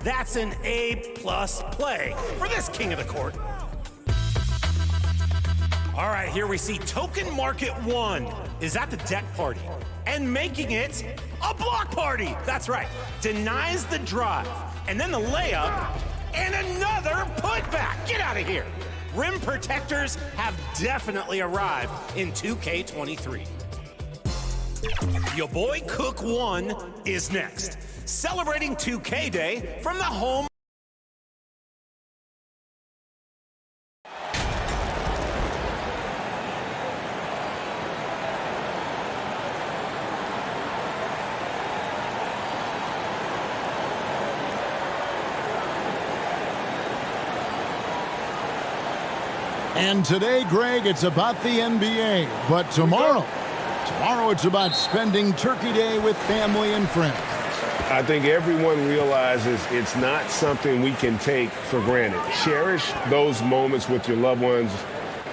That's an A-plus play for this king of the court. All right, here we see Token Market 1 is at the deck party and making it a block party. That's right. Denies the drive and then the layup and another putback. Get out of here. Rim protectors have definitely arrived in 2K23. Your boy Cook 1 is next, celebrating 2K Day from the home. And today, Greg, it's about the NBA. But tomorrow it's about spending Turkey Day with family and friends. I think everyone realizes it's not something we can take for granted. Cherish those moments with your loved ones.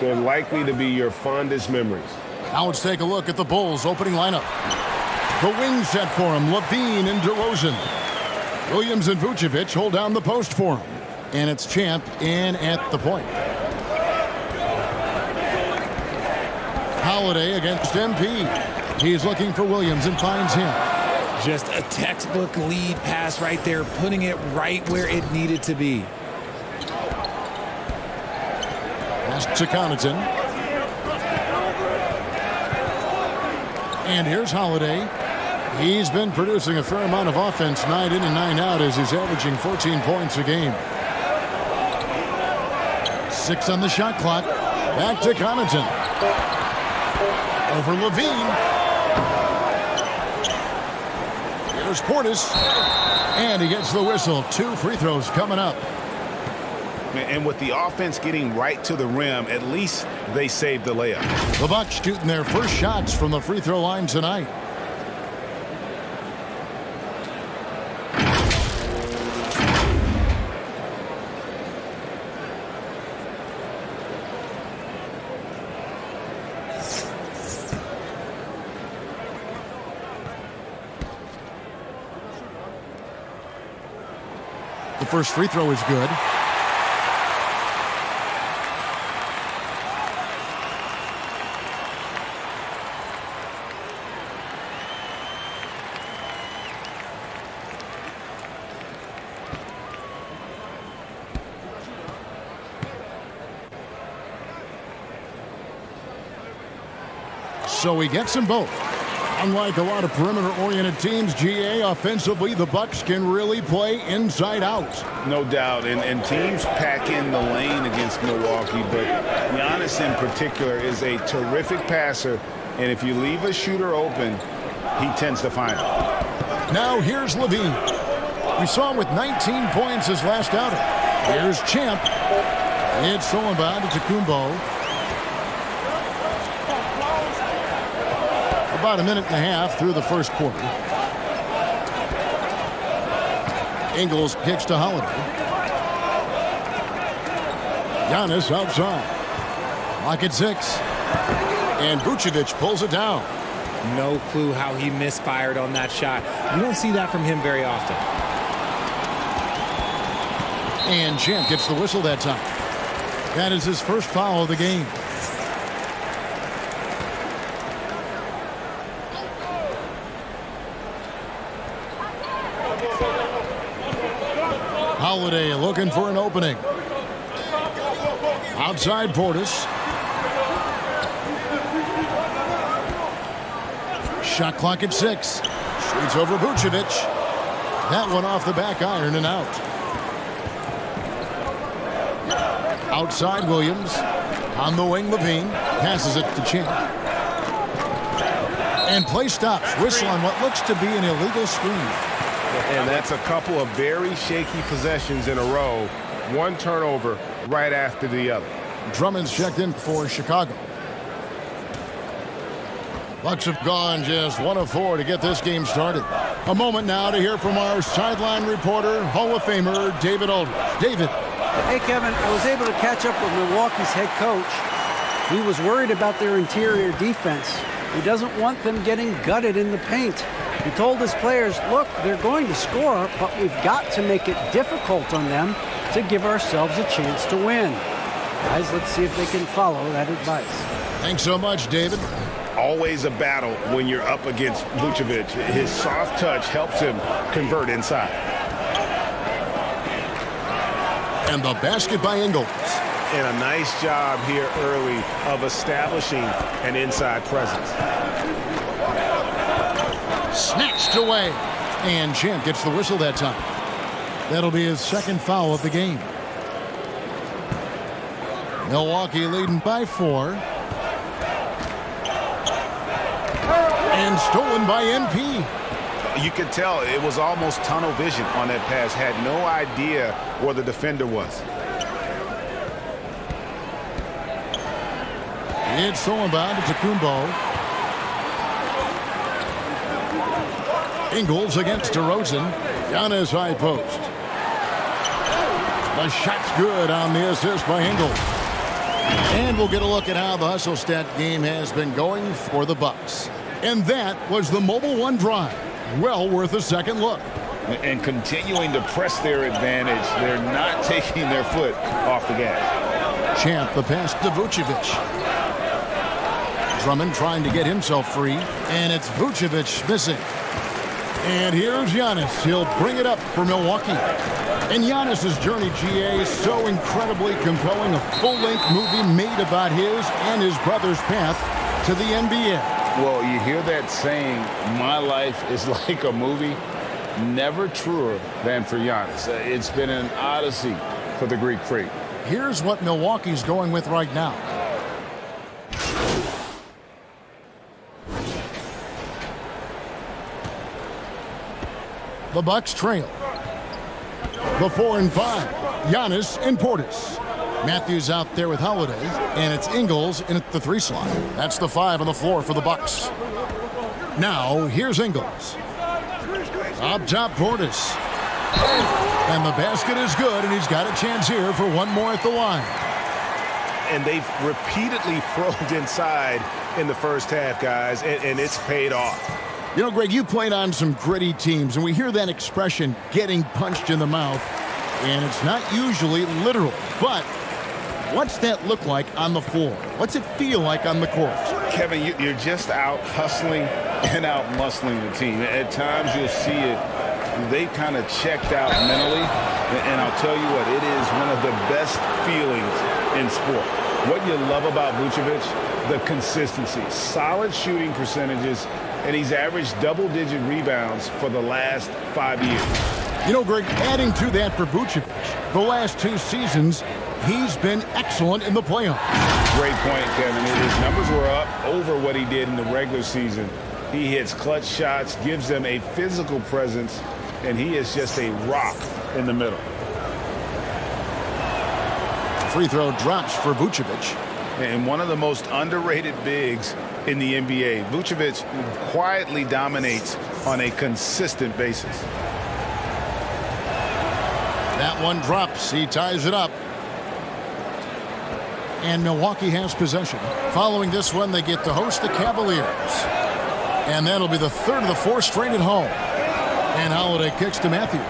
They're likely to be your fondest memories. Now let's take a look at the Bulls' opening lineup. The wing set for him, Levine and DeRozan. Williams and Vucevic hold down the post for him. And it's Champ in at the point. Holiday against MP. He's looking for Williams and finds him. Just a textbook lead pass right there, putting it right where it needed to be. Pass to Connaughton. And here's Holiday. He's been producing a fair amount of offense night in and night out as he's averaging 14 points a game. 6 on the shot clock. Back to Connaughton. Over Levine. Here's Portis. And he gets the whistle. 2 free throws coming up. And with the offense getting right to the rim, at least they saved the layup. The Bucks shooting their first shots from the free throw line tonight. The first free throw is good. So he gets them both. Unlike a lot of perimeter-oriented teams, GA, offensively, the Bucks can really play inside out. No doubt, and teams pack in the lane against Milwaukee, but Giannis in particular is a terrific passer, and if you leave a shooter open, he tends to find it. Now here's Levine. We saw him with 19 points his last outing. Here's Champ. It's stolen by Antetokounmpo. About a minute and a half through the first quarter. Ingles kicks to Holiday. Giannis outside. Lock at 6. And Vucevic pulls it down. No clue how he misfired on that shot. You don't see that from him very often. And Champ gets the whistle that time. That is his first foul of the game. Holiday looking for an opening. Outside Portis. Shot clock at 6. Shoots over Vucevic. That one off the back iron and out. Outside Williams. On the wing, Levine. Passes it to Champ. And play stops. Whistle on what looks to be an illegal screen. And that's a couple of very shaky possessions in a row. One turnover right after the other. Drummond's checked in for Chicago. Bucks have gone just 1 of 4 to get this game started. A moment now to hear from our sideline reporter, Hall of Famer David Aldridge. David. Hey, Kevin, I was able to catch up with Milwaukee's head coach. He was worried about their interior defense. He doesn't want them getting gutted in the paint. He told his players, look, they're going to score, but we've got to make it difficult on them to give ourselves a chance to win. Guys, let's see if they can follow that advice. Thanks so much, David. Always a battle when you're up against Vucevic. His soft touch helps him convert inside. And the basket by Ingles. And a nice job here early of establishing an inside presence. Snatched away. And Champ gets the whistle that time. That'll be his second foul of the game. Milwaukee leading by 4. And stolen by MP. You could tell it was almost tunnel vision on that pass. Had no idea where the defender was. It's stolen by Kumbo. Ingles against DeRozan. Giannis high post. The shot's good on the assist by Ingles. And we'll get a look at how the hustle stat game has been going for the Bucks. And that was the Mobile One drive. Well worth a second look. And continuing to press their advantage. They're not taking their foot off the gas. Champ, the pass to Vucevic. Drummond trying to get himself free. And it's Vucevic missing. And here's Giannis. He'll bring it up for Milwaukee. And Giannis's journey, GA, is so incredibly compelling. A full-length movie made about his and his brother's path to the NBA. Well, you hear that saying, my life is like a movie. Never truer than for Giannis. It's been an odyssey for the Greek freak. Here's what Milwaukee's going with right now. The Bucks trail. The 4 and 5. Giannis and Portis. Matthews out there with Holiday, and it's Ingles in at the 3 slot. That's the 5 on the floor for the Bucks. Now, here's Ingles. Up top, Portis. And the basket is good, and he's got a chance here for one more at the line. And they've repeatedly probed inside in the first half, guys, and it's paid off. You know, Greg, you played on some gritty teams, and we hear that expression, getting punched in the mouth, and it's not usually literal. But what's that look like on the floor? What's it feel like on the court? Kevin, you're just out hustling and out muscling the team. At times you'll see it. They kind of checked out mentally, and I'll tell you what, it is one of the best feelings in sport. What you love about Vucevic, the consistency, solid shooting percentages, and he's averaged double-digit rebounds for the last 5 years. You know, Greg, adding to that for Vucevic, the last 2 seasons, he's been excellent in the playoffs. Great point, Kevin. His numbers were up over what he did in the regular season. He hits clutch shots, gives them a physical presence, and he is just a rock in the middle. Free throw drops for Vucevic. And one of the most underrated bigs in the NBA. Vucevic quietly dominates on a consistent basis. That one drops. He ties it up. And Milwaukee has possession. Following this one, they get to host the Cavaliers. And that'll be the 3rd of the 4 straight at home. And Holiday kicks to Matthews.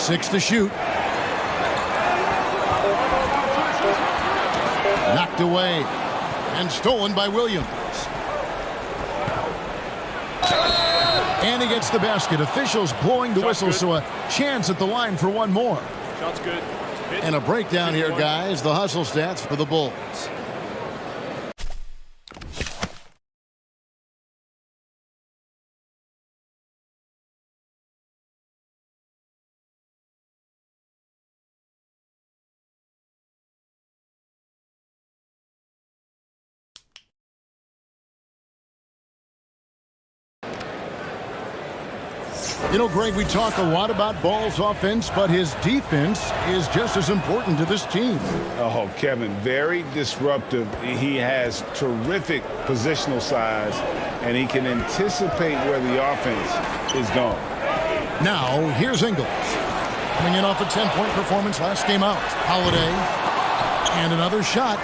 Six to shoot. Knocked away. And stolen by Williams. And he gets the basket. Officials blowing the whistle, so a chance at the line for one more. Shot's good. And a breakdown here, guys. The hustle stats for the Bulls. You know, Greg, we talk a lot about Ball's offense, but his defense is just as important to this team. Oh, Kevin, very disruptive. He has terrific positional size, and he can anticipate where the offense is going. Now, here's Ingles. Coming in off a 10-point performance last game out. Holiday. And another shot.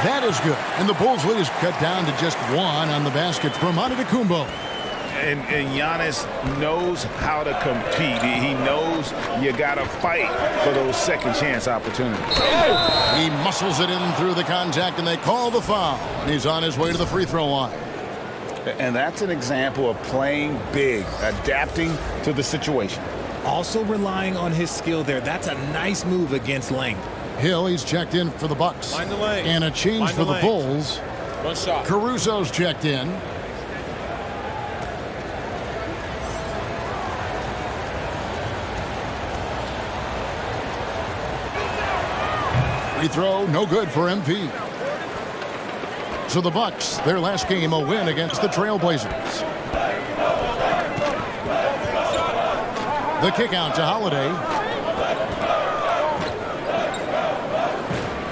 That is good. And the Bulls lead is cut down to just one on the basket from Antetokounmpo. And Giannis knows how to compete. He knows you got to fight for those second chance opportunities. He muscles it in through the contact, and they call the foul. And he's on his way to the free throw line. And that's an example of playing big, adapting to the situation. Also relying on his skill there. That's a nice move against length. Hill, he's checked in for the Bucks. Find the lane. And a change for the Bulls. One shot. Caruso's checked in. Free throw, no good for MP. So the Bucks, their last game, a win against the Trailblazers. The kick out to Holiday.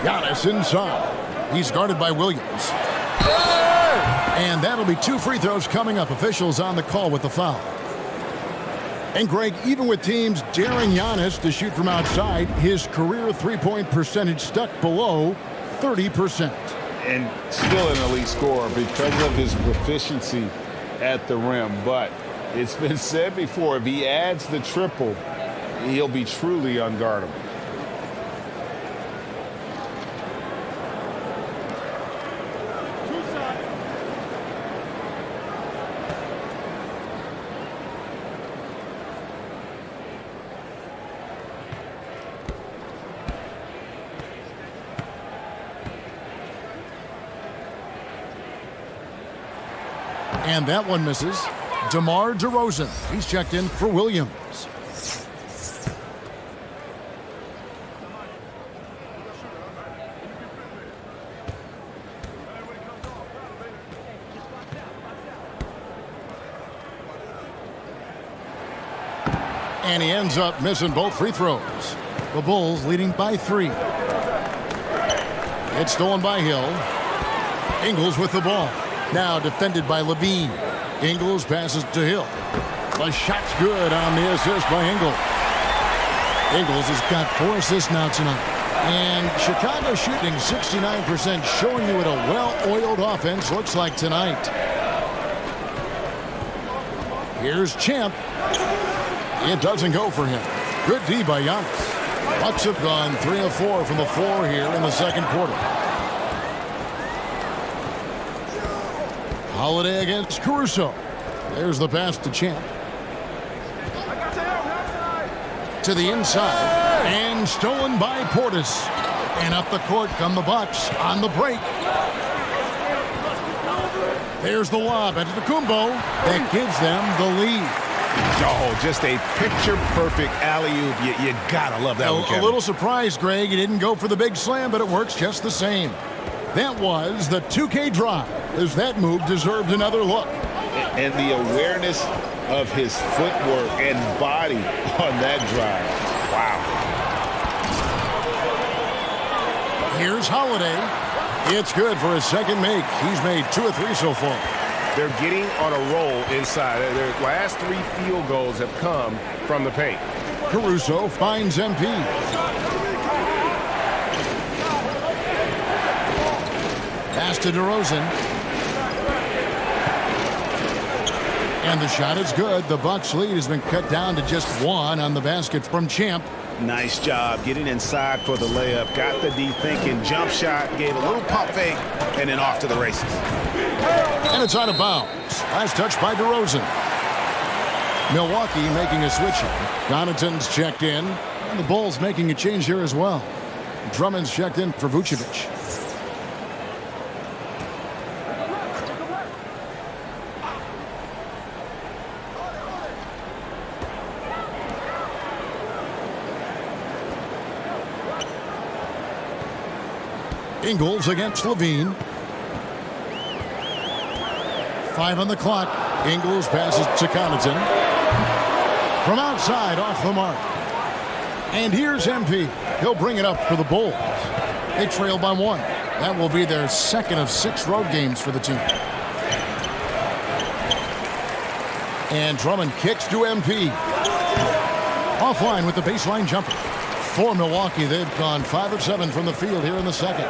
Giannis inside. He's guarded by Williams. And that'll be 2 free throws coming up. Officials on the call with the foul. And Greg, even with teams daring Giannis to shoot from outside, his career three-point percentage stuck below 30%. And still an elite scorer because of his proficiency at the rim. But it's been said before, if he adds the triple, he'll be truly unguardable. And that one misses. DeMar DeRozan. He's checked in for Williams. And he ends up missing both free throws. The Bulls leading by 3. It's stolen by Hill. Ingles with the ball. Now defended by Levine. Ingles passes to Hill. The shot's good on the assist by Ingles. Ingles has got 4 assists now tonight. And Chicago shooting 69%, showing you what a well-oiled offense looks like tonight. Here's Champ. It doesn't go for him. Good D by Giannis. Bucks have gone 3 of 4 from the floor here in the second quarter. Holiday against Caruso. There's the pass to Champ. To the inside. And stolen by Portis. And up the court come the Bucks on the break. There's the lob into the Kumbo. That gives them the lead. Oh, just a picture-perfect alley-oop. You gotta love that one, Kevin. A little surprised, Greg. He didn't go for the big slam, but it works just the same. That was the 2K drive, as that move deserved another look. And the awareness of his footwork and body on that drive. Wow. Here's Holiday. It's good for his second make. He's made 2 of 3 so far. They're getting on a roll inside. Their last 3 field goals have come from the paint. Caruso finds MP. Pass to DeRozan. And the shot is good. The Bucks lead has been cut down to just 1 on the basket from Champ. Nice job getting inside for the layup. Got the D thinking. Jump shot. Gave a little pump fake. And then off to the races. And it's out of bounds. Last touch by DeRozan. Milwaukee making a switch here. Connaughton's checked in. And the Bulls making a change here as well. Drummond's checked in for Vucevic. Ingles against Levine. 5 on the clock. Ingles passes to Connaughton. From outside, off the mark. And here's MP. He'll bring it up for the Bulls. They trail by 1. That will be their second of 6 road games for the team. And Drummond kicks to MP. Offline with the baseline jumper. For Milwaukee, they've gone 5 of 7 from the field here in the second.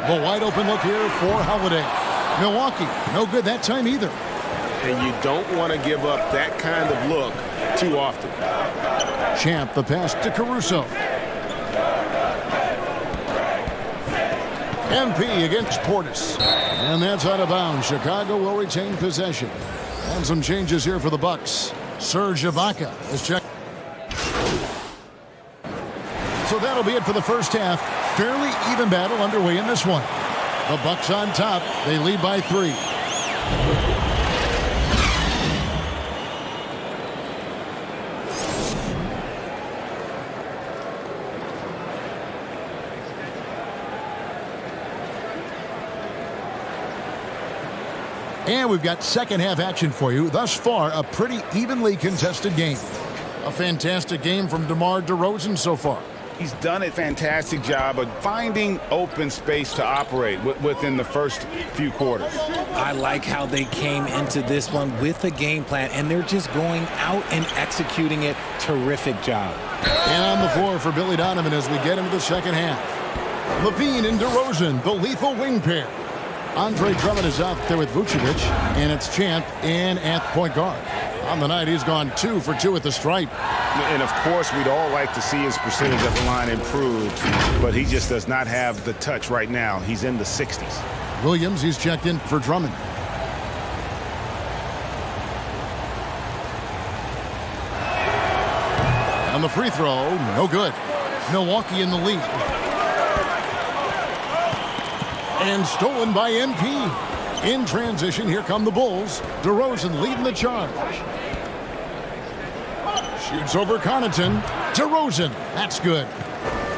The wide open look here for Holiday. Milwaukee, no good that time either. And you don't want to give up that kind of look too often. Champ, the pass to Caruso. MP against Portis. And that's out of bounds. Chicago will retain possession. And some changes here for the Bucks. Serge Ibaka is checked. So that'll be it for the first half. Fairly even battle underway in this one. The Bucks on top. They lead by 3. And we've got second half action for you. Thus far, a pretty evenly contested game. A fantastic game from DeMar DeRozan so far. He's done a fantastic job of finding open space to operate within the first few quarters. I like how they came into this one with a game plan, and they're just going out and executing it. Terrific job. And on the floor for Billy Donovan as we get into the second half. Levine and DeRozan, the lethal wing pair. Andre Drummond is out there with Vucevic, and it's Champ in at point guard. On the night, he's gone 2 for 2 at the stripe. And, of course, we'd all like to see his percentage at the line improve, but he just does not have the touch right now. He's in the 60s. Williams, he's checked in for Drummond. On the free throw, no good. Milwaukee in the lead. And stolen by MP. In transition, here come the Bulls. DeRozan leading the charge. Shoots over Connaughton. DeRozan, that's good.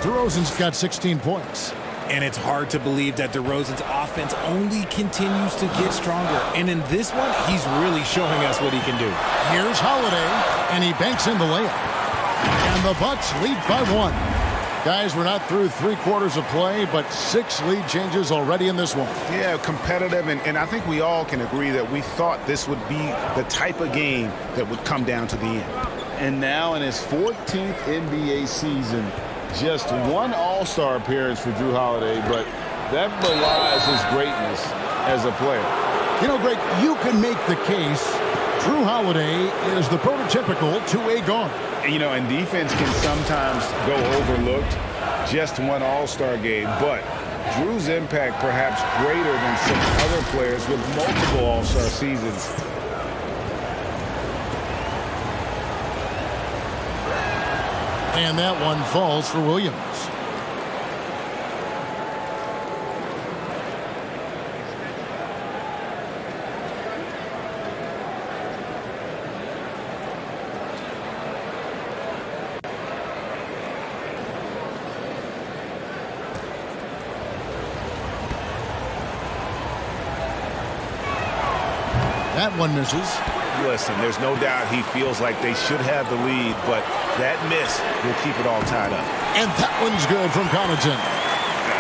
DeRozan's got 16 points. And it's hard to believe that DeRozan's offense only continues to get stronger. And in this one, he's really showing us what he can do. Here's Holiday, and he banks in the layup. And the Bucks lead by 1. Guys, we're not through 3 quarters of play, but 6 lead changes already in this one. Yeah, competitive, and I think we all can agree that we thought this would be the type of game that would come down to the end. And now in his 14th NBA season, just 1 All-Star appearance for Jrue Holiday, but that belies his greatness as a player. You know, Greg, you can make the case Jrue Holiday is the prototypical two-way guard. You know, and defense can sometimes go overlooked. Just 1 All-Star game, but Jrue's impact perhaps greater than some other players with multiple All-Star seasons. And that one falls for Williams. That one misses. Listen, there's no doubt he feels like they should have the lead, but that miss will keep it all tied up. And that one's good from Connaughton.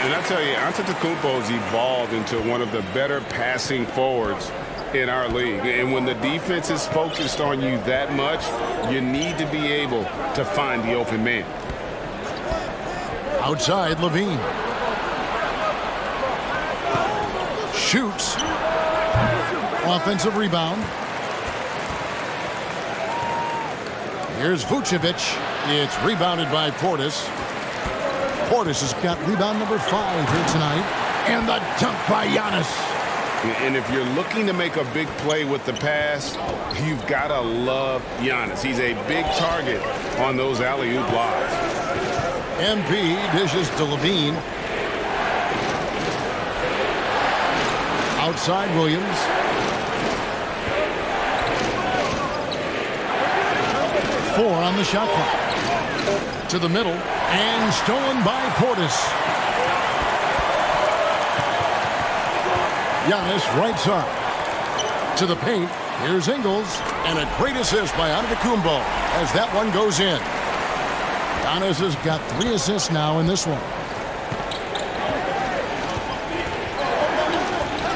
And I tell you, Antetokounmpo's evolved into one of the better passing forwards in our league. And when the defense is focused on you that much, you need to be able to find the open man. Outside, Levine. Shoots. Offensive rebound. Here's Vucevic. It's rebounded by Portis. Portis has got rebound number 5 here tonight. And the dunk by Giannis. And if you're looking to make a big play with the pass, you've got to love Giannis. He's a big target on those alley-oop blocks. MP dishes to Levine. Outside, Williams. Four on the shot clock. To the middle. And stolen by Portis. Giannis right side. To the paint. Here's Ingles. And a great assist by Antetokounmpo as that one goes in. Giannis has got 3 assists now in this one.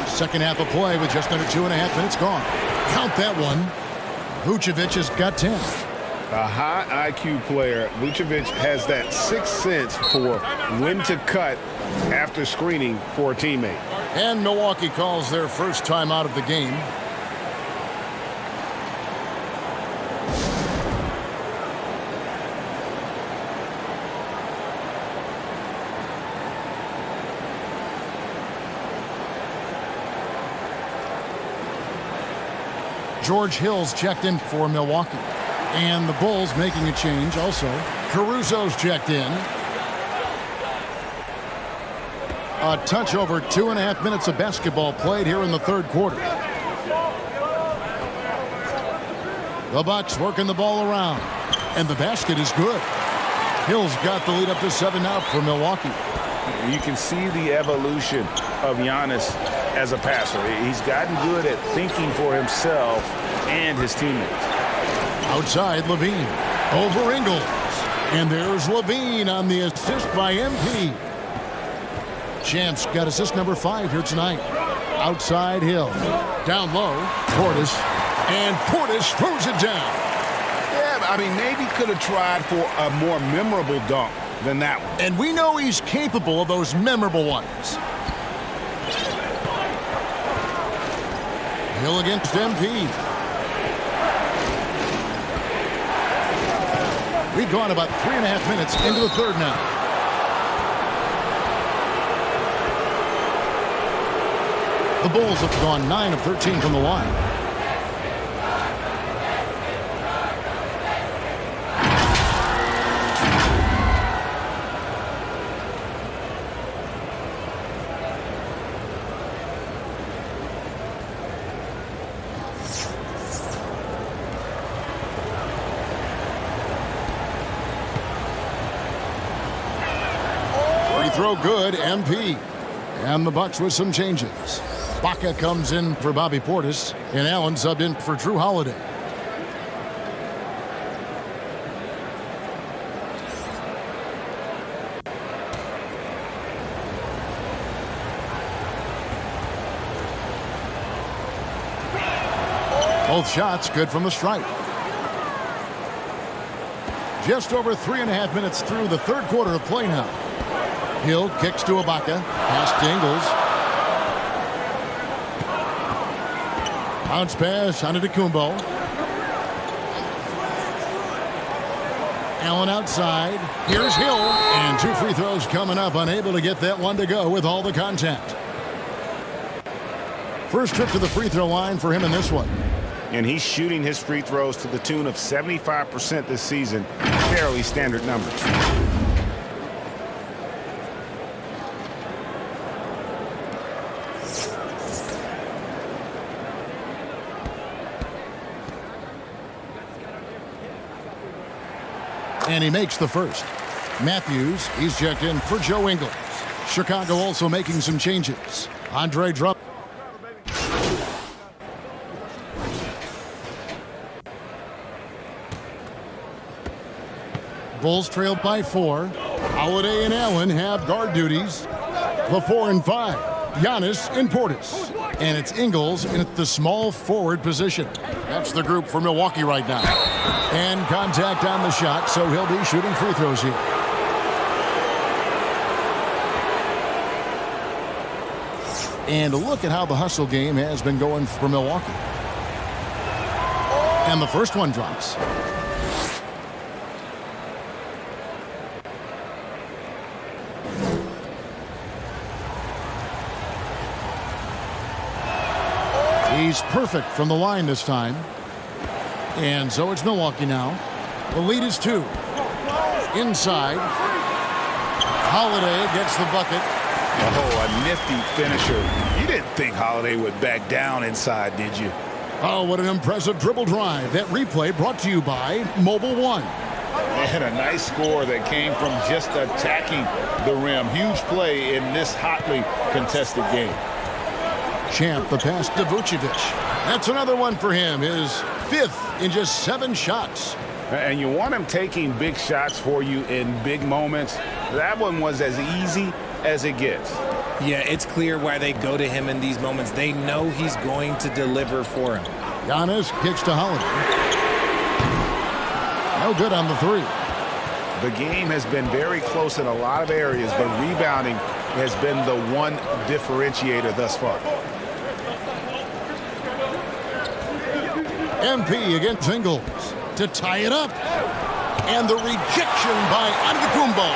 Second half of play with just under 2.5 minutes gone. Count that one. Vucevic has got 10. A high IQ player. Vucevic has that sixth sense for when to cut after screening for a teammate. And Milwaukee calls their first time out of the game. George Hill's checked in for Milwaukee. And the Bulls making a change also. Caruso's checked in. A touch over 2.5 minutes of basketball played here in the third quarter. The Bucks working the ball around. And the basket is good. Hill's got the lead up to 7 now for Milwaukee. You can see the evolution of Giannis as a passer. He's gotten good at thinking for himself and his teammates. Outside, Levine. Over Ingles. And there's Levine on the assist by MP. Champ's got assist number 5 here tonight. Outside, Hill. Down low, Portis. And Portis throws it down. Yeah, I mean, maybe could have tried for a more memorable dunk than that one. And we know he's capable of those memorable ones. Hill against MP. We've gone about 3.5 minutes into the third now. The Bulls have gone 9 of 13 from the line. Throw good, MP. And the Bucks with some changes. Baca comes in for Bobby Portis, and Allen subbed in for Drew Holiday. Both shots good from the stripe. Just over 3.5 minutes through the third quarter of play now. Hill kicks to Ibaka. Pass to Ingles. Bounce pass onto Kumbo. Allen outside. Here's Hill. And 2 free throws coming up. Unable to get that one to go with all the contact. First trip to the free throw line for him in this one. And he's shooting his free throws to the tune of 75% this season. Fairly standard numbers. And he makes the first. Matthews, he's checked in for Joe Ingles. Chicago also making some changes. Andre Drummond. Bulls trailed by 4. Holiday and Allen have guard duties. The 4 and 5. Giannis and Portis. And it's Ingles in the small forward position. That's the group for Milwaukee right now. And contact on the shot, so he'll be shooting free throws here. And look at how the hustle game has been going for Milwaukee. And the first one drops. He's perfect from the line this time. And so it's Milwaukee now. The lead is 2. Inside. Holiday gets the bucket. Oh, a nifty finisher. You didn't think Holiday would back down inside, did you? Oh, what an impressive dribble drive. That replay brought to you by Mobile One. And a nice score that came from just attacking the rim. Huge play in this hotly contested game. Champ, the pass to Vucevic. That's another one for him. His 5th in just 7 shots. And you want him taking big shots for you in big moments. That one was as easy as it gets. Yeah, it's clear why they go to him in these moments. They know he's going to deliver for him. Giannis kicks to Holiday. No good on the three. The game has been very close in a lot of areas, but rebounding has been the one differentiator thus far. MP against Ingles to tie it up. And the rejection by Antetokounmpo.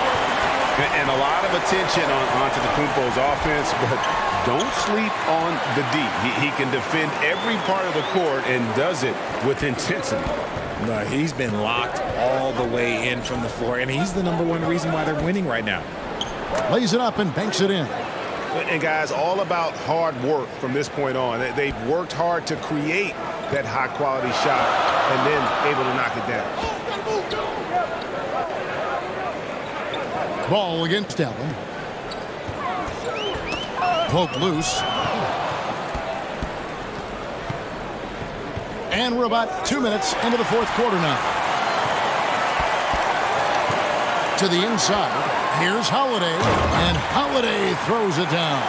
And a lot of attention on Antetokounmpo's offense, but don't sleep on the D. He can defend every part of the court and does it with intensity. No, he's been locked all the way in from the floor, and he's the #1 reason why they're winning right now. Lays it up and banks it in. And guys, all about hard work from this point on. They've worked hard to create that high-quality shot and then able to knock it down. Ball against Allen. Poke loose. And we're about 2 minutes into the fourth quarter now. To the inside. Here's Holiday. And Holiday throws it down.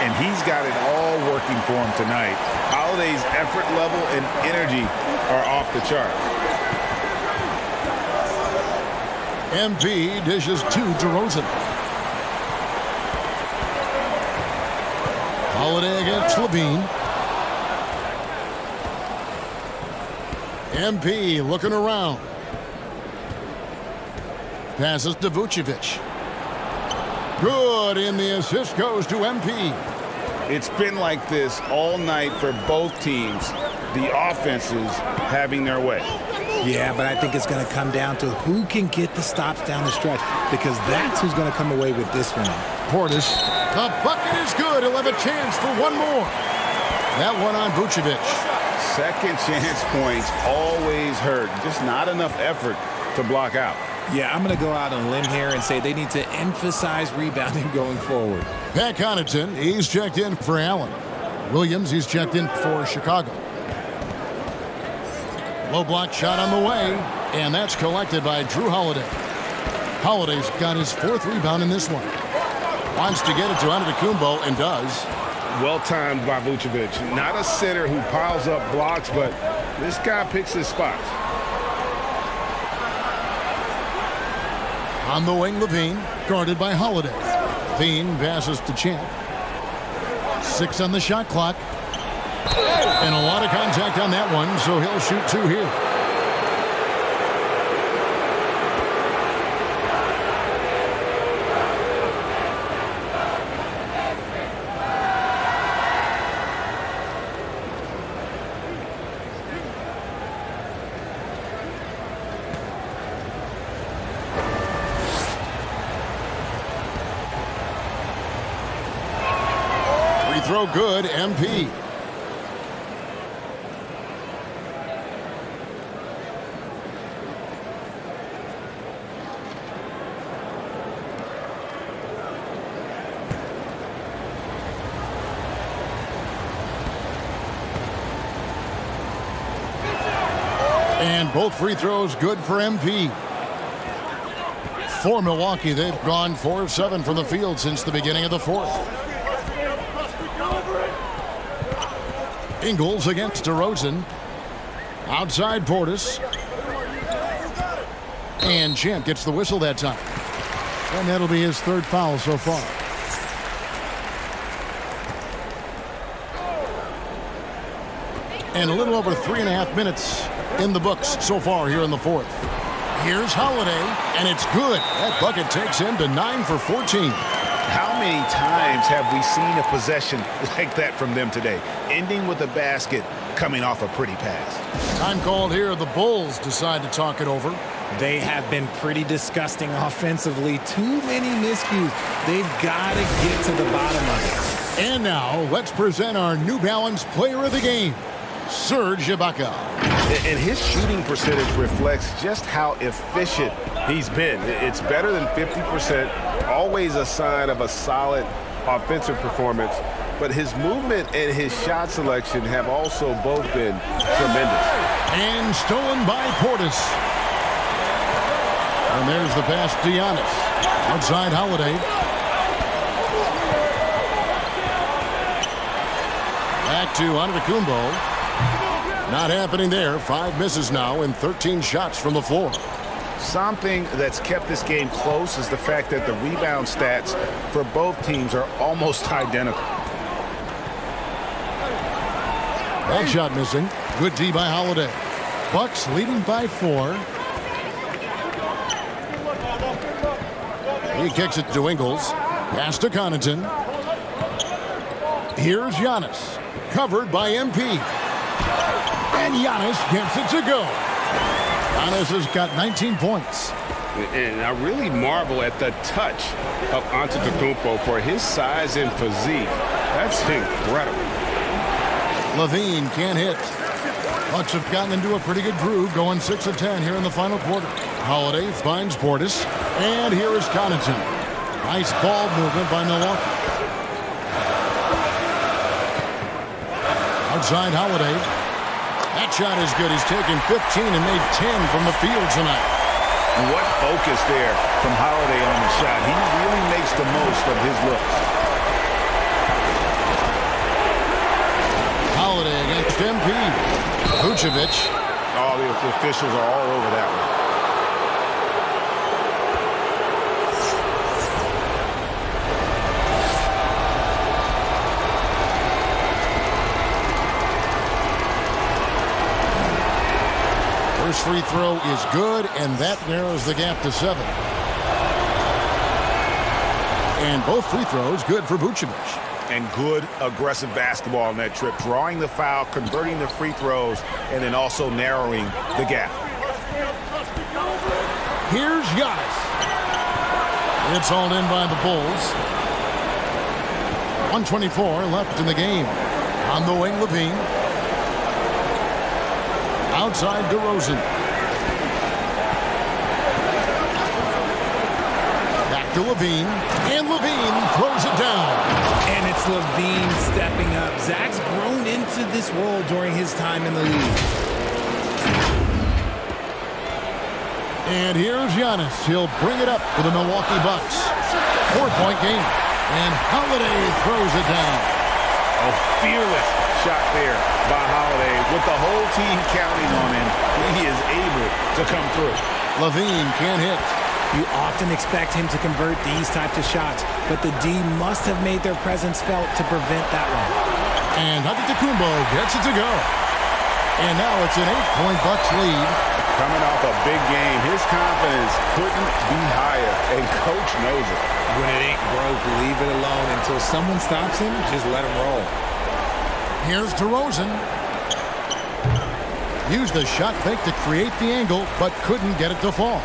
And he's got it all working for him tonight. Holiday's effort level and energy are off the charts. MP dishes to DeRozan. Holiday against Levine. MP looking around. Passes to Vucevic. Good, and the assist goes to MP. It's been like this all night for both teams. The offenses having their way. Yeah, but I think it's going to come down to who can get the stops down the stretch, because that's who's going to come away with this one. Portis. The bucket is good. He'll have a chance for one more. That one on Vucevic. Second chance points always hurt. Just not enough effort to block out. Yeah, I'm going to go out on a limb here and say they need to emphasize rebounding going forward. Pat Connaughton, he's checked in for Allen. Williams, he's checked in for Chicago. Low block shot on the way, and that's collected by Drew Holiday. Holiday's got his 4th rebound in this one. Wants to get it to Antetokounmpo and does. Well timed by Vucevic. Not a center who piles up blocks, but this guy picks his spots. On the wing, Levine, guarded by Holiday. Levine passes to Champ. 6 on the shot clock. And a lot of contact on that one, so he'll shoot 2 here. Free throw good, MP. And both free throws good for MP. For Milwaukee, they've gone 4 of 7 from the field since the beginning of the fourth. Ingles against DeRozan. Outside Portis. And Champ gets the whistle that time. And that'll be his 3rd foul so far. And a little over 3.5 minutes in the books so far here in the fourth. Here's Holiday, and it's good. That bucket takes him to 9 for 14. How many times have we seen a possession like that from them today? Ending with a basket, coming off a pretty pass. Time called here. The Bulls decide to talk it over. They have been pretty disgusting offensively. Too many miscues. They've got to get to the bottom of it. And now, let's present our New Balance Player of the Game, Serge Ibaka. And his shooting percentage reflects just how efficient he's been. It's better than 50%, always a sign of a solid offensive performance. But his movement and his shot selection have also both been tremendous. And stolen by Portis. And there's the pass to Giannis. Outside Holiday. Back to Antetokounmpo. Not happening there. 5 misses now and 13 shots from the floor. Something that's kept this game close is the fact that the rebound stats for both teams are almost identical. That shot missing. Good D by Holiday. Bucks leading by 4. He kicks it to Ingles. Pass to Connaughton. Here's Giannis. Covered by MP. And Giannis gets it to go. Giannis has got 19 points. And I really marvel at the touch of Antetokounmpo for his size and physique. That's incredible. Levine can't hit. Bucks have gotten into a pretty good groove, going 6 of 10 here in the final quarter. Holiday finds Portis. And here is Connaughton. Nice ball movement by Milwaukee. Outside Holiday. That shot is good. He's taken 15 and made 10 from the field tonight. What focus there from Holiday on the shot. He really makes the most of his looks. Holiday against MP. Vucevic. Oh, the officials are all over that one. First free throw is good, and that narrows the gap to 7. And both free throws good for Vucevic. And good aggressive basketball on that trip. Drawing the foul, converting the free throws, and then also narrowing the gap. Here's Giannis. It's hauled in by the Bulls. 1:24 left in the game. On the wing, Levine. Outside DeRozan. Back to Levine. And Levine throws it down. And it's Levine stepping up. Zach's grown into this role during his time in the league. And here's Giannis. He'll bring it up for the Milwaukee Bucks. 4-point game. And Holiday throws it down. A fearless shot there by Holiday. With the whole team counting on him, he is able to come through. Levine can't hit. You often expect him to convert these types of shots, but the D must have made their presence felt to prevent that one. And Antetokounmpo gets it to go. And now it's an 8-point Bucks lead. Coming off a big game, his confidence couldn't be higher, and Coach knows it. When it ain't broke, leave it alone. Until someone stops him, just let him roll. Here's DeRozan. Used the shot fake to create the angle, but couldn't get it to fall.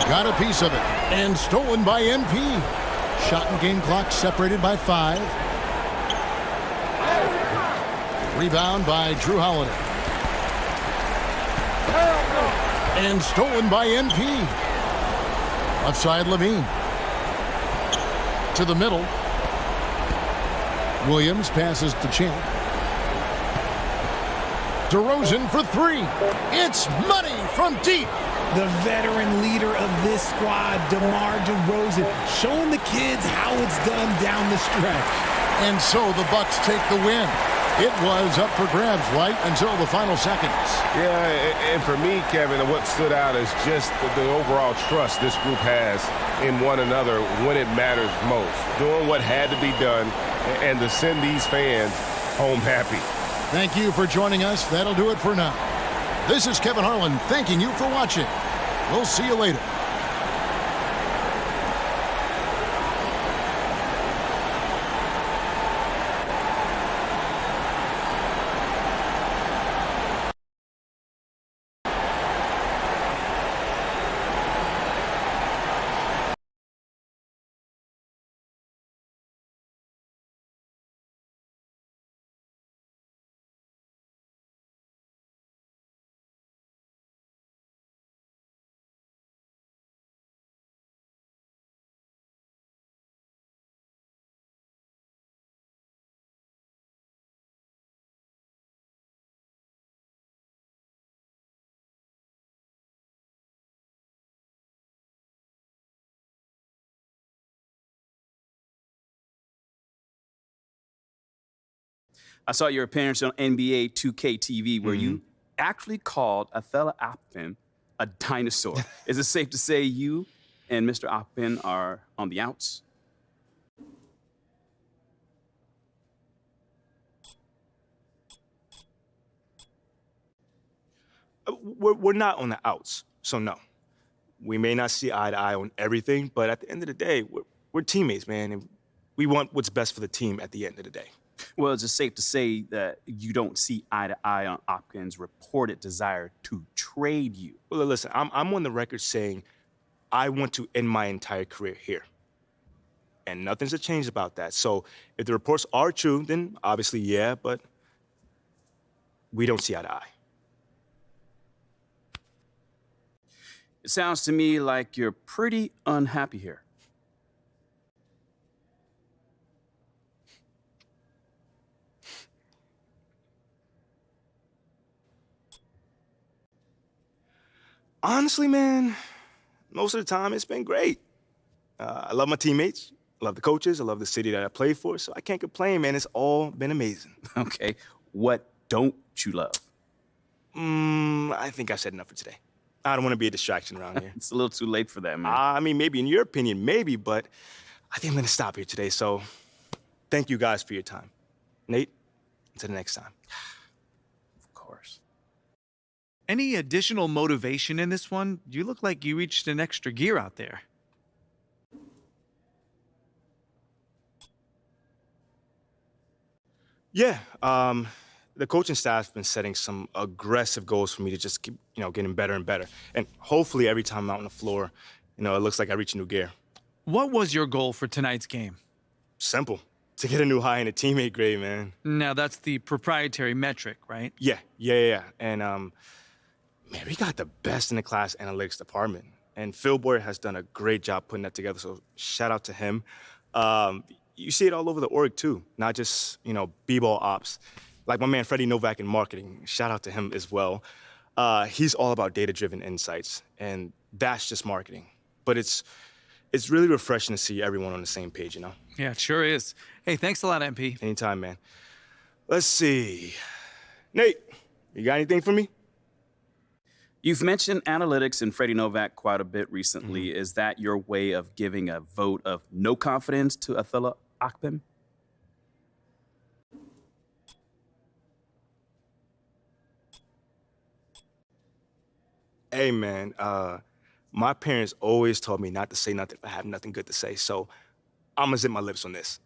Got a piece of it. And stolen by MP. Shot and game clock separated by 5. Rebound by Drew Holiday. And stolen by MP. Left side Levine. To the middle. Williams passes to Champ. DeRozan for 3. It's money from deep. The veteran leader of this squad, DeMar DeRozan, showing the kids how it's done down the stretch. And so the Bucks take the win. It was up for grabs right until the final seconds. Yeah, and for me, Kevin, what stood out is just the overall trust this group has in one another when it matters most. Doing what had to be done and to send these fans home happy. Thank you for joining us. That'll do it for now. This is Kevin Harlan thanking you for watching. We'll see you later. I saw your appearance on NBA 2K TV where you actually called Othello Oppen a dinosaur. Is it safe to say you and Mr. Oppen are on the outs? We're not on the outs, so no. We may not see eye to eye on everything, but at the end of the day, we're teammates, man, and we want what's best for the team at the end of the day. Well, is it safe to say that you don't see eye to eye on Oppen's reported desire to trade you? Well, listen, I'm on the record saying I want to end my entire career here. And nothing's changed about that. So if the reports are true, then obviously, yeah, but we don't see eye to eye. It sounds to me like you're pretty unhappy here. Honestly, man, most of the time it's been great. I love my teammates, I love the coaches, I love the city that I play for, so I can't complain, man. It's all been amazing. Okay, what don't you love? I think I've said enough for today. I don't want to be a distraction around here. It's a little too late for that, man. I mean, maybe in your opinion, maybe, but I think I'm gonna stop here today, so thank you guys for your time. Nate, until the next time. Of course. Any additional motivation in this one? You look like you reached an extra gear out there. Yeah, the coaching staff's been setting some aggressive goals for me to just keep, getting better and better. And hopefully every time I'm out on the floor, it looks like I reach a new gear. What was your goal for tonight's game? Simple. To get a new high in a teammate grade, man. Now, that's the proprietary metric, right? Yeah. And, man, we got the best in the class analytics department. And Phil Boyer has done a great job putting that together, so shout out to him. You see it all over the org, too, not just, b-ball ops. Like my man Freddie Novak in marketing, shout out to him as well. He's all about data-driven insights, and that's just marketing. But it's really refreshing to see everyone on the same page, Yeah, it sure is. Hey, thanks a lot, MP. Anytime, man. Let's see. Nate, you got anything for me? You've mentioned analytics and Freddie Novak quite a bit recently. Is that your way of giving a vote of no confidence to Othello Oppen? Hey, man, my parents always told me not to say nothing if I have nothing good to say, so I'm gonna zip my lips on this,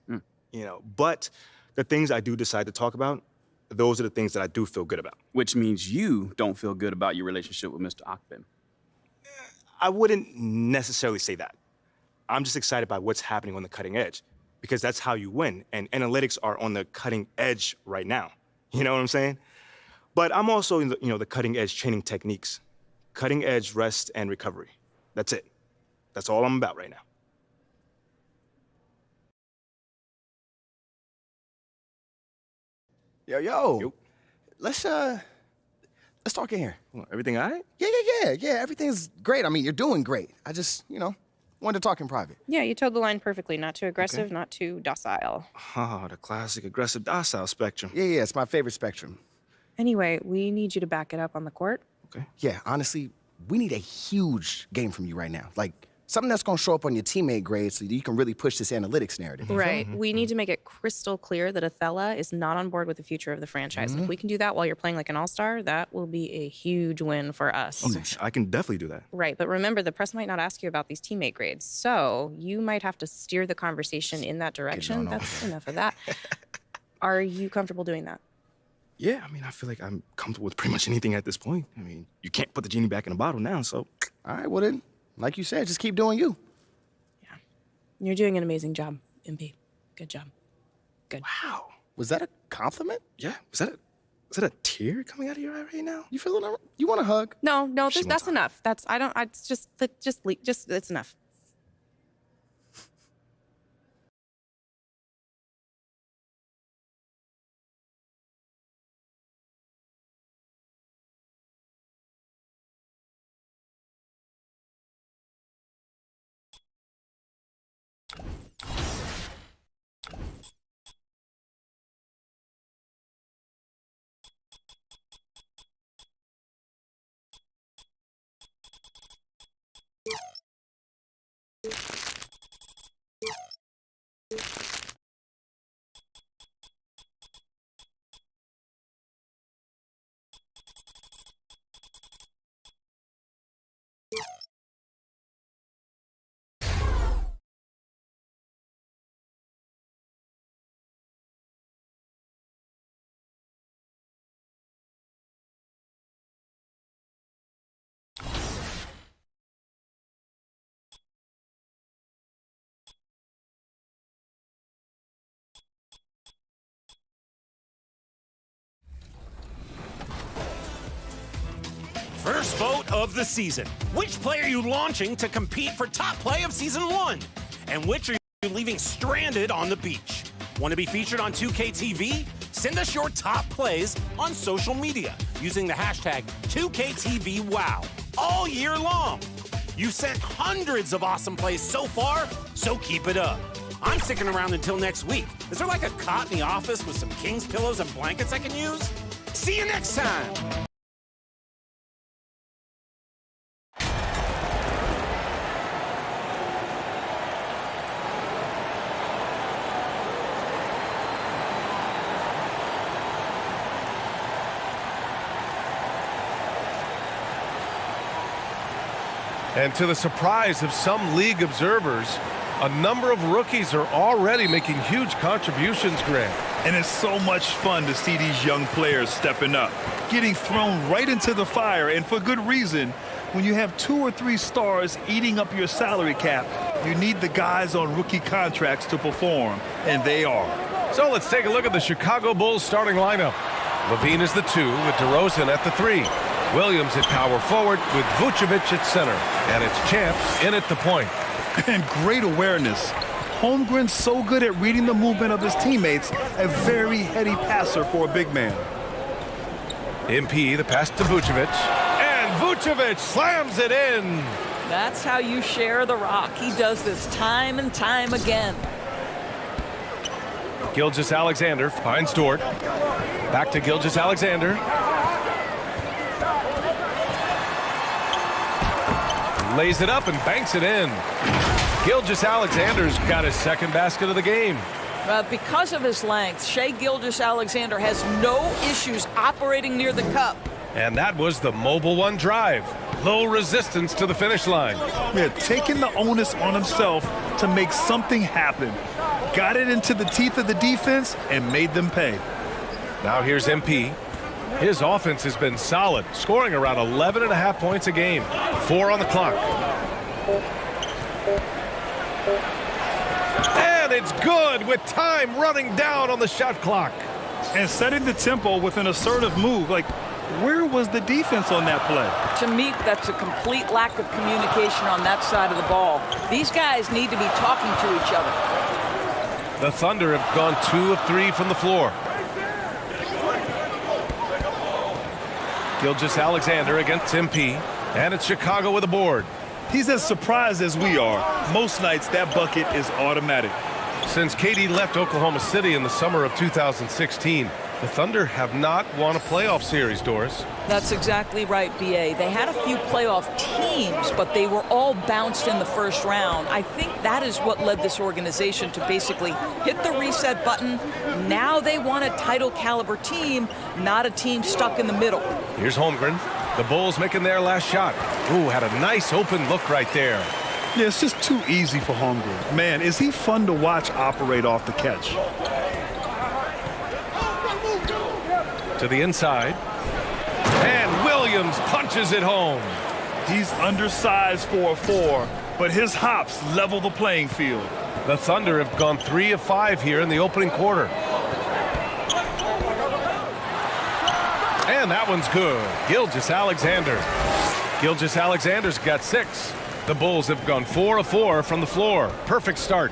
But the things I do decide to talk about, those are the things that I do feel good about. Which means you don't feel good about your relationship with Mr. Oppen. I wouldn't necessarily say that. I'm just excited by what's happening on the cutting edge, because that's how you win, and analytics are on the cutting edge right now. You know what I'm saying? But I'm also in the cutting edge training techniques, cutting edge rest and recovery. That's it. That's all I'm about right now. Yo. Let's talk in here. Well, everything all right? Yeah. Everything's great. I mean, you're doing great. I just, wanted to talk in private. Yeah, you toed the line perfectly. Not too aggressive, not too docile. Oh, the classic aggressive docile spectrum. Yeah, it's my favorite spectrum. Anyway, we need you to back it up on the court. Okay. Yeah, honestly, we need a huge game from you right now. Like, something that's going to show up on your teammate grade so that you can really push this analytics narrative. Right. We need to make it crystal clear that Othello is not on board with the future of the franchise. If we can do that while you're playing like an all-star, that will be a huge win for us. Oh, I can definitely do that. Right. But remember, the press might not ask you about these teammate grades. So you might have to steer the conversation in that direction. That's enough of that. Are you comfortable doing that? Yeah, I mean, I feel like I'm comfortable with pretty much anything at this point. I mean, you can't put the genie back in the bottle now, so. All right, well then, like you said, just keep doing you. Yeah. You're doing an amazing job, MP. Good job. Good. Wow. Was that a compliment? Yeah. Was that a tear coming out of your eye right now? You feeling all right? You want a hug? No, that's enough. It's enough. vote of the season. Which play are you launching to compete for top play of season 1? And which are you leaving stranded on the beach? Want to be featured on 2K TV? Send us your top plays on social media using the hashtag 2KTVWow all year long. You've sent hundreds of awesome plays so far, so keep it up. I'm sticking around until next week. Is there like a cot in the office with some king's pillows and blankets I can use? See you next time. And to the surprise of some league observers, a number of rookies are already making huge contributions, Grant. And it's so much fun to see these young players stepping up, getting thrown right into the fire, and for good reason. When you have 2 or 3 stars eating up your salary cap, you need the guys on rookie contracts to perform, and they are. So let's take a look at the Chicago Bulls starting lineup. Levine is the 2 with DeRozan at the 3. Williams at power forward with Vucevic at center. And it's Champ in at the point. And great awareness. Holmgren's so good at reading the movement of his teammates, a very heady passer for a big man. MP, the pass to Vucevic. And Vucevic slams it in. That's how you share the rock. He does this time and time again. Gilgeous-Alexander finds Dort. Back to Gilgeous-Alexander. Lays it up and banks it in. Gilgeous-Alexander's got his second basket of the game. Because of his length, Shai Gilgeous-Alexander has no issues operating near the cup. And that was the mobile 1 drive. Low resistance to the finish line. Yeah, taking the onus on himself to make something happen. Got it into the teeth of the defense and made them pay. Now here's MP. His offense has been solid, scoring around 11.5 points a game. 4 on the clock. And it's good with time running down on the shot clock. And setting the tempo with an assertive move. Like, where was the defense on that play? To me, that's a complete lack of communication on that side of the ball. These guys need to be talking to each other. The Thunder have gone 2 of 3 from the floor. Gilgeous-Alexander against MP, and it's Chicago with a board. He's as surprised as we are. Most nights, that bucket is automatic. Since KD left Oklahoma City in the summer of 2016, the Thunder have not won a playoff series, Doris. That's exactly right, B.A. They had a few playoff teams, but they were all bounced in the first round. I think that is what led this organization to basically hit the reset button. Now they want a title-caliber team, not a team stuck in the middle. Here's Holmgren. The Bulls making their last shot. Ooh, had a nice open look right there. Yeah, it's just too easy for Holmgren. Man, is he fun to watch operate off the catch. To the inside. And Williams punches it home. He's undersized for a 4, but his hops level the playing field. The Thunder have gone 3 of 5 here in the opening quarter. And that one's good. Gilgeous-Alexander. Gilgeous-Alexander's got 6. The Bulls have gone 4 of 4 from the floor. Perfect start.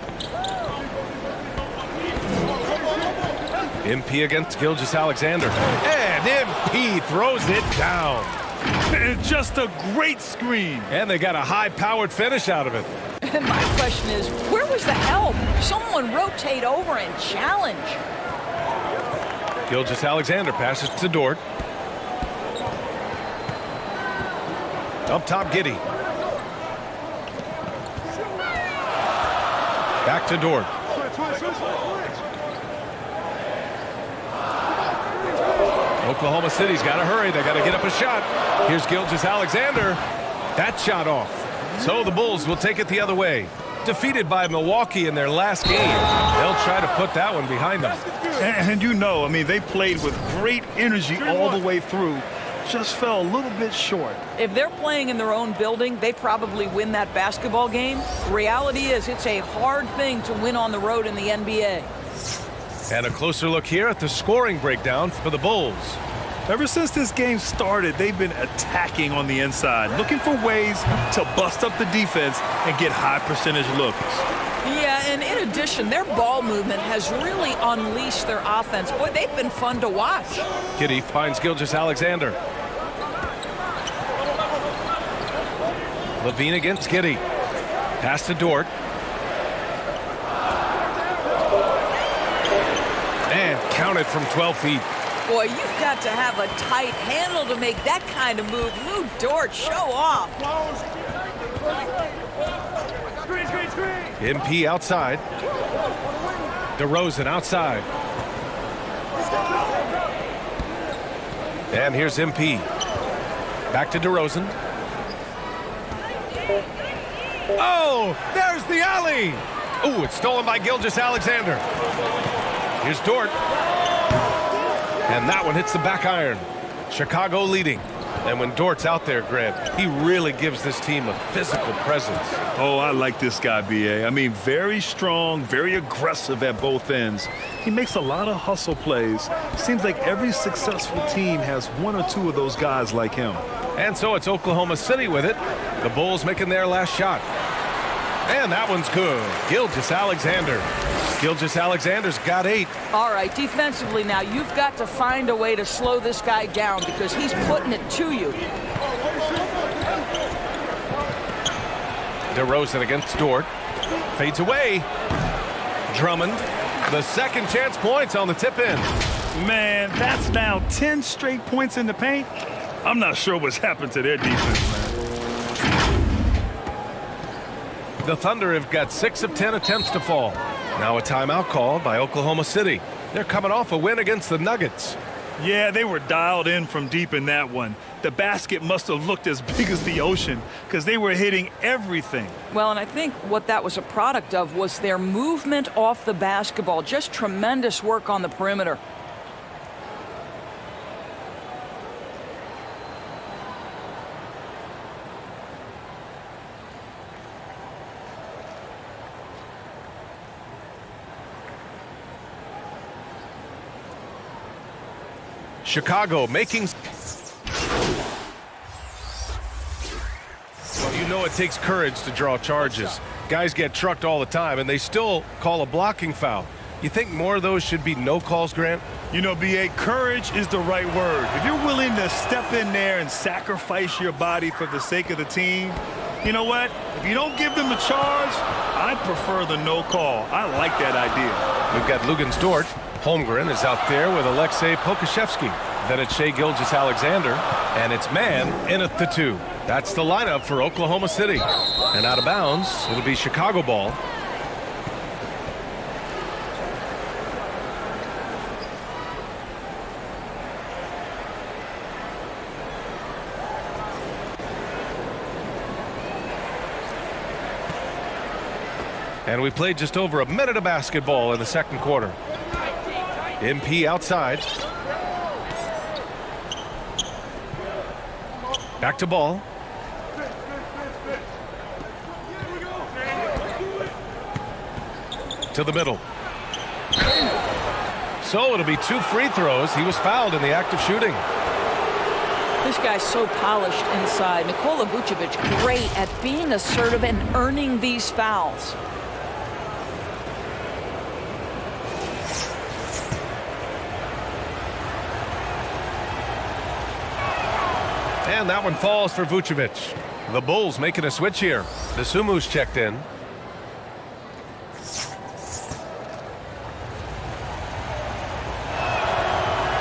MP against Gilgeous-Alexander. And MP throws it down. And just a great screen. And they got a high-powered finish out of it. And my question is, where was the help? Someone rotate over and challenge. Gilgeous-Alexander passes to Dort. Up top, Giddey. Back to Dort. Oklahoma City's got to hurry. They got to get up a shot. Here's Gilgeous-Alexander. That shot off. So the Bulls will take it the other way. Defeated by Milwaukee in their last game. They'll try to put that one behind them. And you know, I mean, they played with great energy all the way through. Just fell a little bit short. If they're playing in their own building, they probably win that basketball game. The reality is it's a hard thing to win on the road in the NBA. And a closer look here at the scoring breakdown for the Bulls. Ever since this game started, they've been attacking on the inside, looking for ways to bust up the defense and get high percentage looks. Yeah, and in addition, their ball movement has really unleashed their offense. Boy, they've been fun to watch. Giddy finds Gilgeous-Alexander. Levine against Giddy. Pass to Dort. And counted from 12 feet. Boy, you've got to have a tight handle to make that kind of move. Lou Dort, show off. MP outside. DeRozan outside. And here's MP. Back to DeRozan. Oh, there's the alley. Oh, it's stolen by Gilgeous-Alexander. Here's Dort. And that one hits the back iron. Chicago leading. And when Dort's out there, Grant, he really gives this team a physical presence. Oh, I like this guy, B.A. I mean, very strong, very aggressive at both ends. He makes a lot of hustle plays. Seems like every successful team has one or two of those guys like him. And so it's Oklahoma City with it. The Bulls making their last shot. And that one's good. Gilgeous-Alexander. Gilgeous-Alexander's got 8. All right, defensively now, you've got to find a way to slow this guy down because he's putting it to you. DeRozan against Dort. Fades away. Drummond. The second chance points on the tip-in. Man, that's now 10 straight points in the paint. I'm not sure what's happened to their defense, man. The Thunder have got 6 of 10 attempts to fall. Now a timeout called by Oklahoma City. They're coming off a win against the Nuggets. Yeah, they were dialed in from deep in that one. The basket must have looked as big as the ocean because they were hitting everything. Well, and I think what that was a product of was their movement off the basketball. Just tremendous work on the perimeter. Chicago making... Well, you know it takes courage to draw charges. Guys get trucked all the time, and they still call a blocking foul. You think more of those should be no calls, Grant? You know, B.A., courage is the right word. If you're willing to step in there and sacrifice your body for the sake of the team, you know what? If you don't give them a charge, I prefer the no call. I like that idea. We've got Luguentz Dort. Holmgren is out there with Alexei Pokashevsky. Then it's Shai Gilgeous-Alexander, and it's man in at the 2. That's the lineup for Oklahoma City. And out of bounds, it'll be Chicago ball. And we played just over a minute of basketball in the second quarter. MP outside. Back to ball. To the middle. So it'll be 2 free throws. He was fouled in the act of shooting. This guy's so polished inside. Nikola Vucevic, great at being assertive and earning these fouls. And that one falls for Vucevic. The Bulls making a switch here. The Sumu's checked in.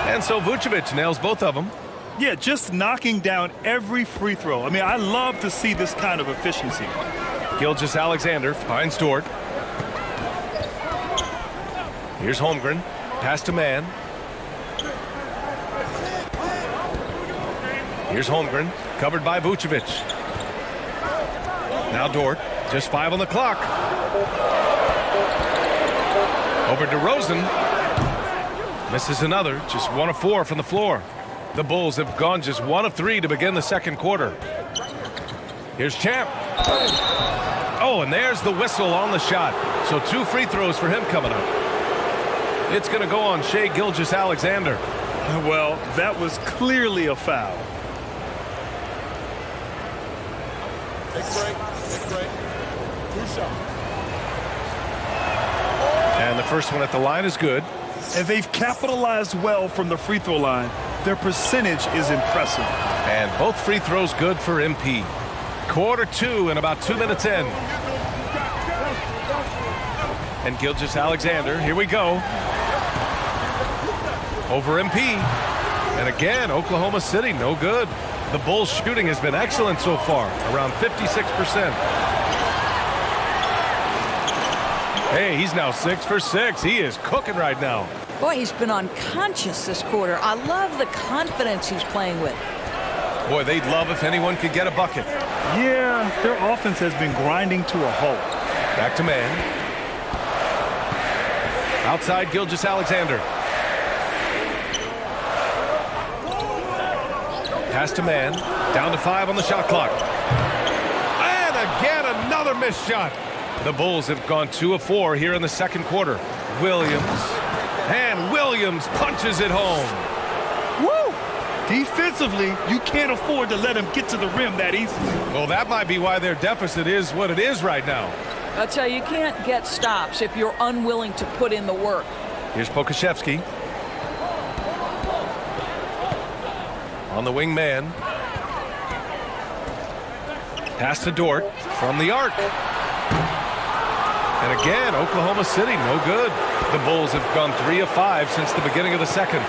And so Vucevic nails both of them. Yeah, just knocking down every free throw. I mean, I love to see this kind of efficiency. Gilgeous-Alexander finds Dort. Here's Holmgren. Pass to man. Here's Holmgren, covered by Vucevic. Now Dort, just 5 on the clock. Over DeRozan. Misses another, just 1 of 4 from the floor. The Bulls have gone just 1 of 3 to begin the second quarter. Here's Champ. Oh, and there's the whistle on the shot. So 2 free throws for him coming up. It's going to go on Shai Gilgeous-Alexander. Well, that was clearly a foul. Big break. 2 shots. And the first one at the line is good. And they've capitalized well from the free throw line. Their percentage is impressive. And both free throws good for MP. Quarter 2 and about 2 minutes in. And Gilgeous-Alexander, here we go. Over MP. And again, Oklahoma City, no good. The Bulls' shooting has been excellent so far, around 56%. Hey, he's now 6 for 6. He is cooking right now. Boy, he's been unconscious this quarter. I love the confidence he's playing with. Boy, they'd love if anyone could get a bucket. Yeah, their offense has been grinding to a halt. Back to man. Outside Gilgeous-Alexander. Pass to man. Down to 5 on the shot clock. And again, another missed shot. The Bulls have gone 2 of 4 here in the second quarter. Williams. And Williams punches it home. Woo! Defensively, you can't afford to let him get to the rim that easily. Well, that might be why their deficit is what it is right now. I'll tell you, you can't get stops if you're unwilling to put in the work. Here's Pokashevsky. On the wing man. Pass to Dort from the arc. And again, Oklahoma City, no good. The Bulls have gone 3 of 5 since the beginning of the second.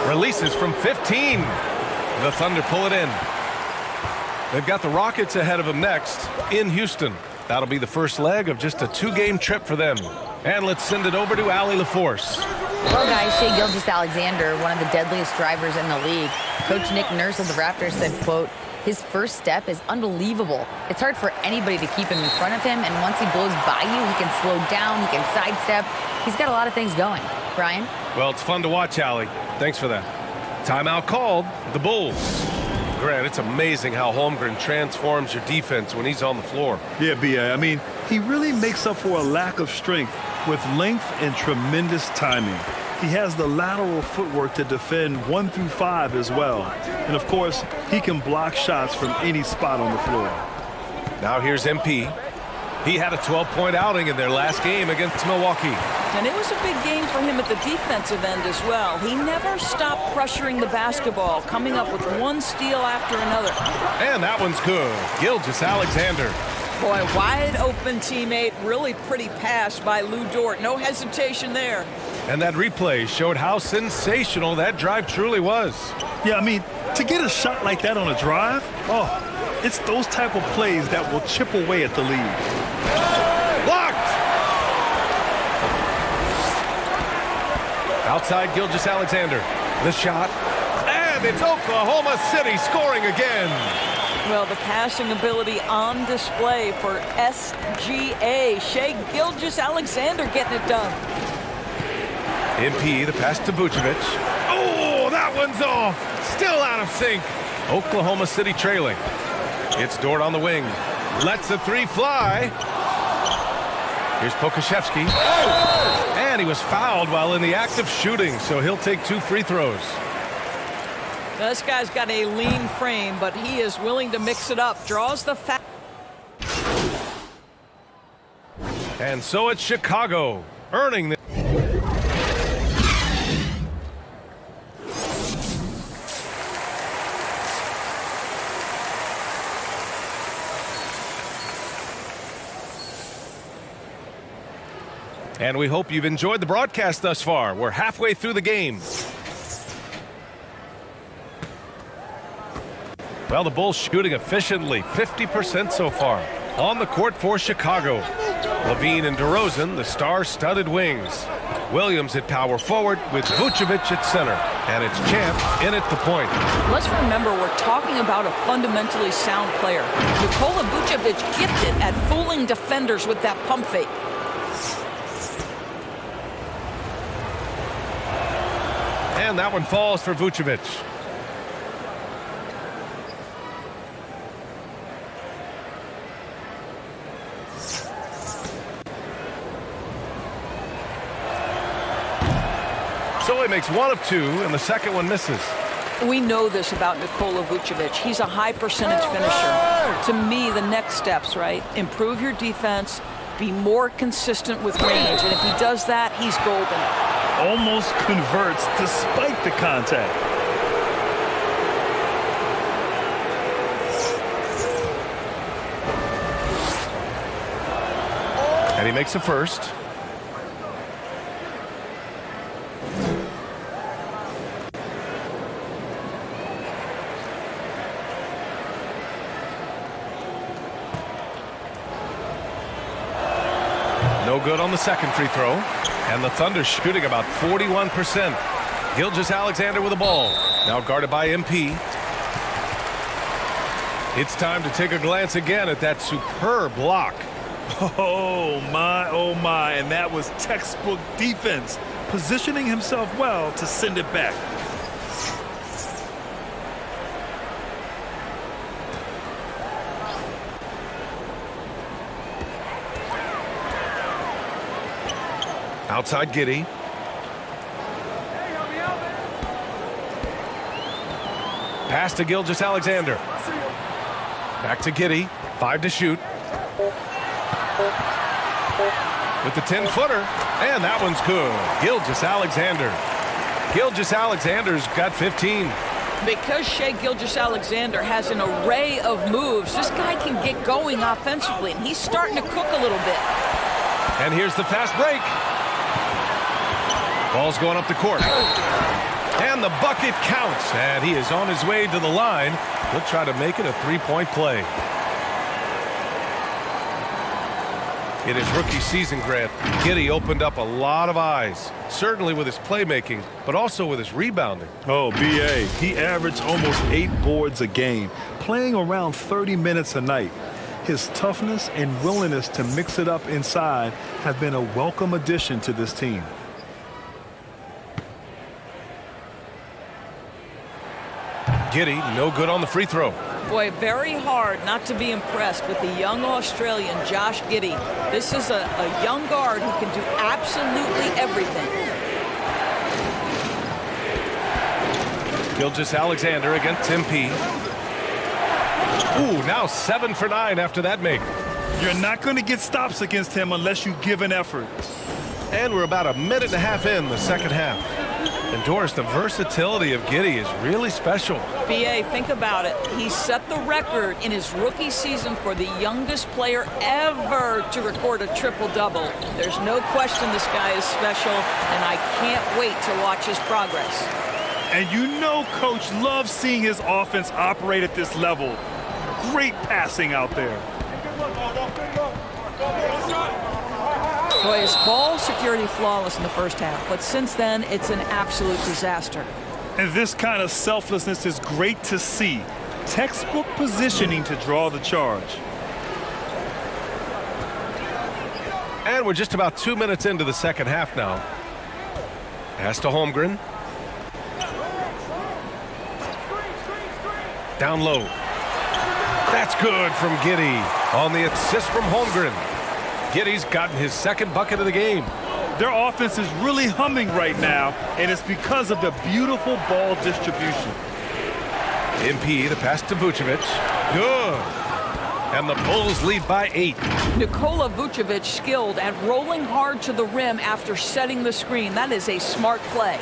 Releases from 15. The Thunder pull it in. They've got the Rockets ahead of them next in Houston. That'll be the first leg of just a 2-game trip for them. And let's send it over to Allie LaForce. Well, guys, Shai Gilgeous-Alexander, one of the deadliest drivers in the league. Coach Nick Nurse of the Raptors said, quote, "His first step is unbelievable. It's hard for anybody to keep him in front of him, and once he blows by you, he can slow down, he can sidestep. He's got a lot of things going." Brian? Well, it's fun to watch, Allie. Thanks for that. Timeout called. The Bulls. Grant, it's amazing how Holmgren transforms your defense when he's on the floor. Yeah, B.A. I mean, he really makes up for a lack of strength with length and tremendous timing. He has the lateral footwork to defend 1 through 5 as well. And, of course, he can block shots from any spot on the floor. Now here's MP. He had a 12-point outing in their last game against Milwaukee. And it was a big game for him at the defensive end as well. He never stopped pressuring the basketball, coming up with one steal after another. And that one's good. Gilgeous-Alexander. Boy, wide open teammate, really pretty pass by Lou Dort. No hesitation there. And that replay showed how sensational that drive truly was. Yeah, I mean, to get a shot like that on a drive, it's those type of plays that will chip away at the lead. Blocked! Outside Gilgeous-Alexander. The shot. And it's Oklahoma City scoring again. Well, the passing ability on display for SGA. Shai Gilgeous-Alexander getting it done. MP, the pass to Vucevic. Oh, that one's off. Still out of sync. Oklahoma City trailing. It's Dort on the wing. Lets the 3 fly. Here's Pokashevsky. And he was fouled while in the act of shooting, so he'll take 2 free throws. Now, this guy's got a lean frame, but he is willing to mix it up. Draws the foul. And so it's Chicago earning the... And we hope you've enjoyed the broadcast thus far. We're halfway through the game. Well, the Bulls shooting efficiently, 50% so far. On the court for Chicago. Levine and DeRozan, the star-studded wings. Williams at power forward with Vucevic at center. And it's Champ in at the point. Let's remember, we're talking about a fundamentally sound player. Nikola Vucevic gifted at fooling defenders with that pump fake. And that one falls for Vucevic. So he makes one of two, and the second one misses. We know this about Nikola Vucevic. He's a high percentage finisher. To me, the next steps, right? Improve your defense, be more consistent with range, and if he does that, he's golden. Almost converts despite the contact. And he makes the first. No good on the second free throw. And the Thunder shooting about 41%. Gilgeous-Alexander with the ball. Now guarded by MP. It's time to take a glance again at that superb block. Oh my, and that was textbook defense, positioning himself well to send it back. Outside Giddey. Pass to Gilgeous-Alexander. Back to Giddey. 5 to shoot. With the 10-footer. And that one's good. Gilgeous-Alexander. Gilgeous-Alexander's got 15. Because Shai Gilgeous-Alexander has an array of moves, this guy can get going offensively, and he's starting to cook a little bit. And here's the fast break. Ball's going up the court. And the bucket counts. And he is on his way to the line. He'll try to make it a three-point play. In his rookie season, Grant, Giddey opened up a lot of eyes. Certainly with his playmaking, but also with his rebounding. Oh, B.A., he averaged almost 8 boards a game, playing around 30 minutes a night. His toughness and willingness to mix it up inside have been a welcome addition to this team. Giddey, no good on the free throw. Boy, very hard not to be impressed with the young Australian, Josh Giddey. This is a young guard who can do absolutely everything. Gilgeous-Alexander against MP. Ooh, now 7 for 9 after that make. You're not going to get stops against him unless you give an effort. And we're about a minute and a half in the second half. And Doris, the versatility of Giddey is really special. B.A., think about it. He set the record in his rookie season for the youngest player ever to record a triple-double. There's no question this guy is special, and I can't wait to watch his progress. And you know Coach loves seeing his offense operate at this level. Great passing out there. Boy, his ball security flawless in the first half, but since then, it's an absolute disaster. And this kind of selflessness is great to see. Textbook positioning to draw the charge. And we're just about 2 minutes into the second half now. Pass to Holmgren. Down low. That's good from Giddey on the assist from Holmgren. Giddey's gotten his second bucket of the game. Their offense is really humming right now, and it's because of the beautiful ball distribution. MP, the pass to Vucevic. Good. And the Bulls lead by 8. Nikola Vucevic skilled at rolling hard to the rim after setting the screen. That is a smart play.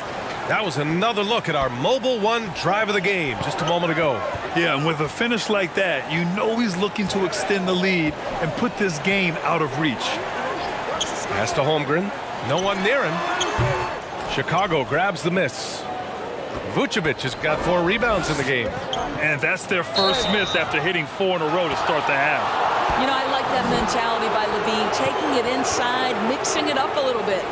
That was another look at our Mobile One drive of the game just a moment ago. Yeah, and with a finish like that, you know he's looking to extend the lead and put this game out of reach. Pass to Holmgren. No one near him. Chicago grabs the miss. Vucevic has got 4 rebounds in the game. And that's their first miss after hitting 4 in a row to start the half. You know, I like that mentality by Levine, taking it inside, mixing it up a little bit.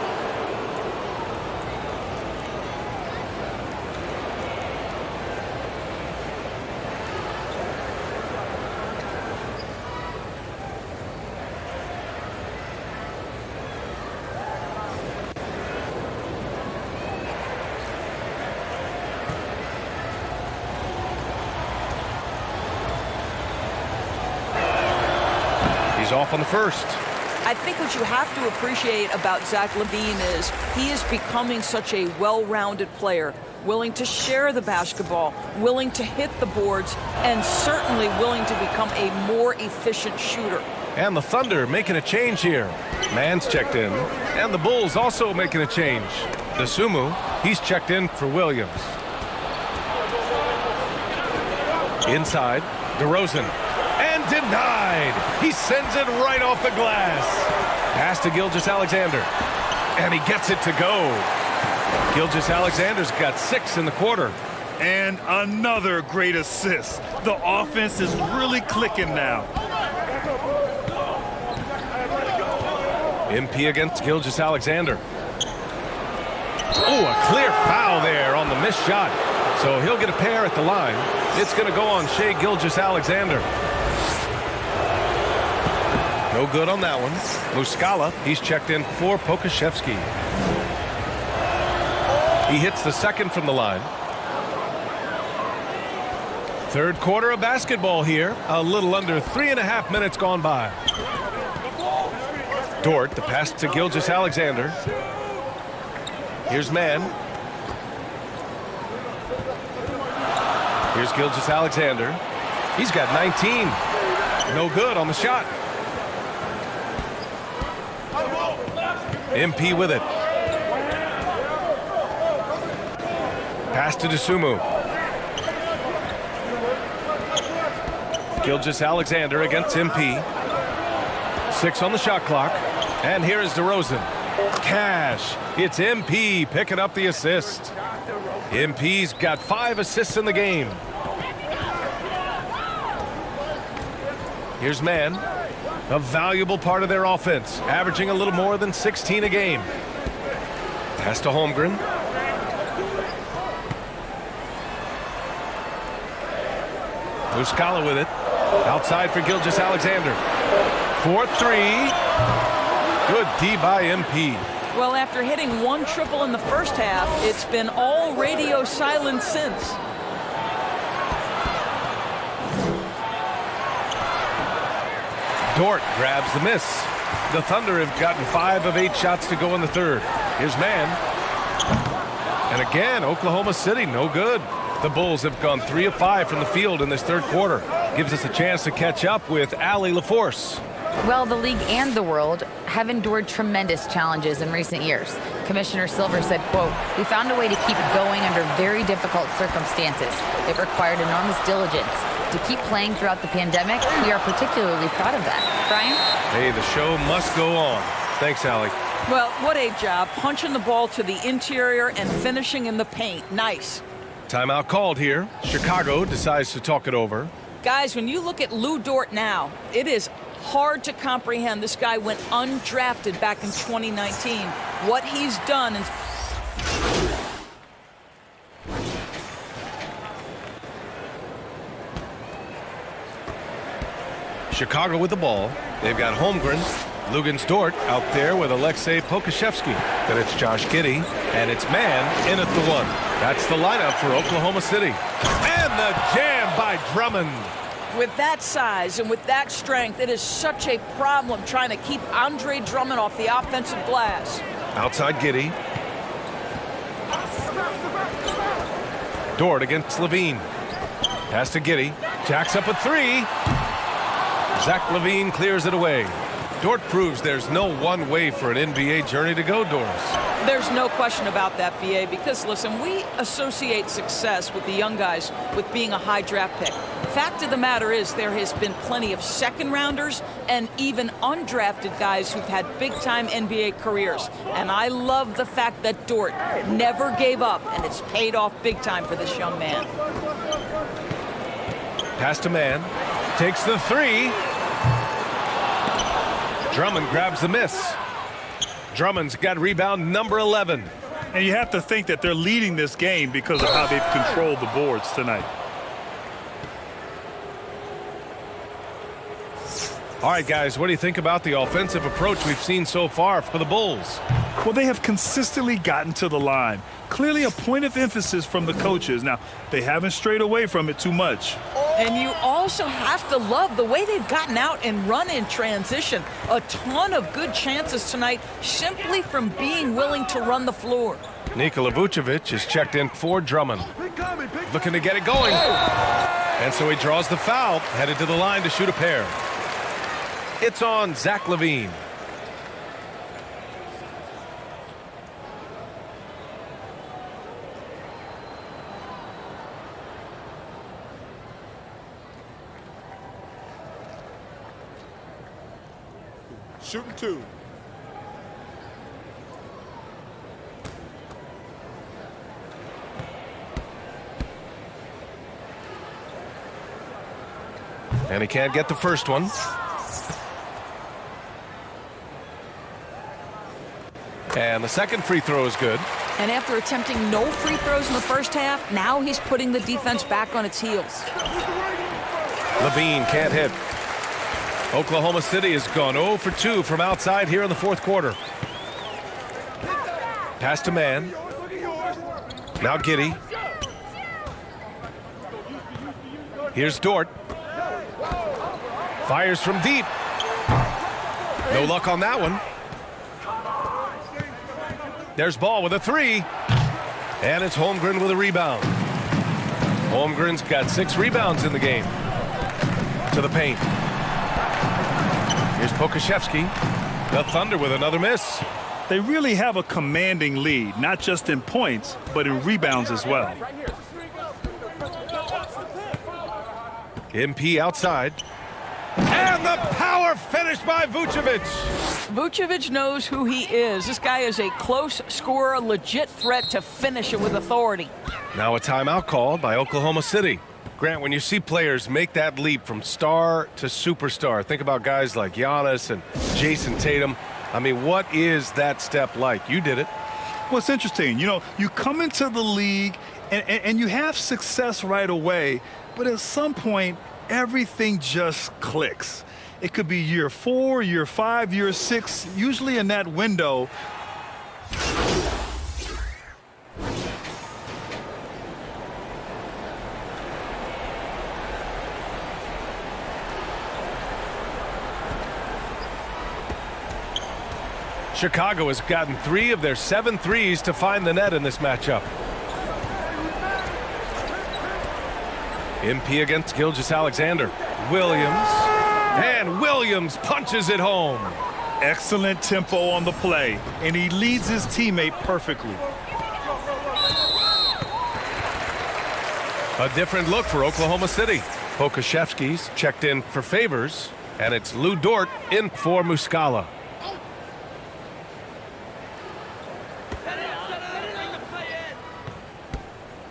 Off on the first. I think what you have to appreciate about Zach LaVine is he is becoming such a well-rounded player, willing to share the basketball, willing to hit the boards, and certainly willing to become a more efficient shooter. And the Thunder making a change here. Mann's checked in. And the Bulls also making a change. Dosunmu, he's checked in for Williams. Inside, DeRozan. And denied. He sends it right off the glass. Pass to Gilgeous-Alexander. And he gets it to go. Gilgeous-Alexander's got 6 in the quarter. And another great assist. The offense is really clicking now. MP against Gilgeous-Alexander. Oh, a clear foul there on the missed shot. So he'll get a pair at the line. It's going to go on Shai Gilgeous-Alexander. No good on that one. Muscala, he's checked in for Pokusevski. He hits the second from the line. Third quarter of basketball here. A little under 3.5 minutes gone by. Dort, the pass to Gilgeous-Alexander. Here's Mann. Here's Gilgeous-Alexander. He's got 19. No good on the shot. MP with it. Pass to Dosunmu. Gilgeous-Alexander against MP. 6 on the shot clock. And here is DeRozan. Cash. It's MP picking up the assist. MP's got 5 assists in the game. Here's Mann. A valuable part of their offense, averaging a little more than 16 a game. Pass to Holmgren. Muscala with it. Outside for Gilgeous-Alexander. 4-3. Good D by MP. Well, after hitting 1 triple in the first half, it's been all radio silence since. Dort grabs the miss. The Thunder have gotten 5 of 8 shots to go in the third. Here's Mann. And again, Oklahoma City, no good. The Bulls have gone 3 of 5 from the field in this third quarter. Gives us a chance to catch up with Allie LaForce. Well, the league and the world have endured tremendous challenges in recent years. Commissioner Silver said, quote, "We found a way to keep going under very difficult circumstances. It required enormous diligence. To keep playing throughout the pandemic, we are particularly proud of that." Brian? Hey, the show must go on. Thanks, Allie. Well, what a job. Punching the ball to the interior and finishing in the paint. Nice. Timeout called here. Chicago decides to talk it over. Guys, when you look at Lou Dort now, it is hard to comprehend. This guy went undrafted back in 2019. What he's done is... Chicago with the ball. They've got Holmgren. Lugens Dort out there with Alexei Pokusevski. Then it's Josh Giddey, and it's Mann in at the 1. That's the lineup for Oklahoma City. And the jam by Drummond. With that size and with that strength, it is such a problem trying to keep Andre Drummond off the offensive glass. Outside Giddey. Dort against LaVine. Pass to Giddey. Jacks up a 3. Zach LaVine clears it away. Dort proves there's no one way for an NBA journey to go, Doris. There's no question about that, BA, because, listen, we associate success with the young guys with being a high draft pick. Fact of the matter is there has been plenty of second-rounders and even undrafted guys who've had big-time NBA careers. And I love the fact that Dort never gave up, and it's paid off big time for this young man. Pass to Mann. Takes the 3. Drummond grabs the miss. Drummond's got rebound number 11. And you have to think that they're leading this game because of how they've controlled the boards tonight. All right, guys, what do you think about the offensive approach we've seen so far for the Bulls? Well, they have consistently gotten to the line. Clearly a point of emphasis from the coaches. Now, they haven't strayed away from it too much. And you also have to love the way they've gotten out and run in transition. A ton of good chances tonight simply from being willing to run the floor. Nikola Vucevic is checked in for Drummond. Looking to get it going. And so he draws the foul, headed to the line to shoot a pair. It's on Zach LaVine. Shooting 2. And he can't get the first one. And the second free throw is good. And after attempting no free throws in the first half, now he's putting the defense back on its heels. LaVine can't hit. Oklahoma City has gone 0 for 2 from outside here in the fourth quarter. Pass to man. Now Giddey. Here's Dort. Fires from deep. No luck on that one. There's Ball with a 3. And it's Holmgren with a rebound. Holmgren's got 6 rebounds in the game. To the paint. Here's Pokashevsky. The Thunder with another miss. They really have a commanding lead, not just in points, but in rebounds as well. MP outside. And the power finish by Vucevic. Vucevic knows who he is. This guy is a close scorer, a legit threat to finish it with authority. Now a timeout called by Oklahoma City. Grant, when you see players make that leap from star to superstar, think about guys like Giannis and Jason Tatum. I mean, what is that step like? You did it. Well, it's interesting. You know, you come into the league and you have success right away, but at some point, everything just clicks. It could be year 4, year 5, year 6, usually in that window. Chicago has gotten 3 of their 7 threes to find the net in this matchup. MP against Gilgeous-Alexander. Williams. And Williams punches it home. Excellent tempo on the play, and he leads his teammate perfectly. A different look for Oklahoma City. Pokashevsky's checked in for Favors, and it's Lou Dort in for Muscala.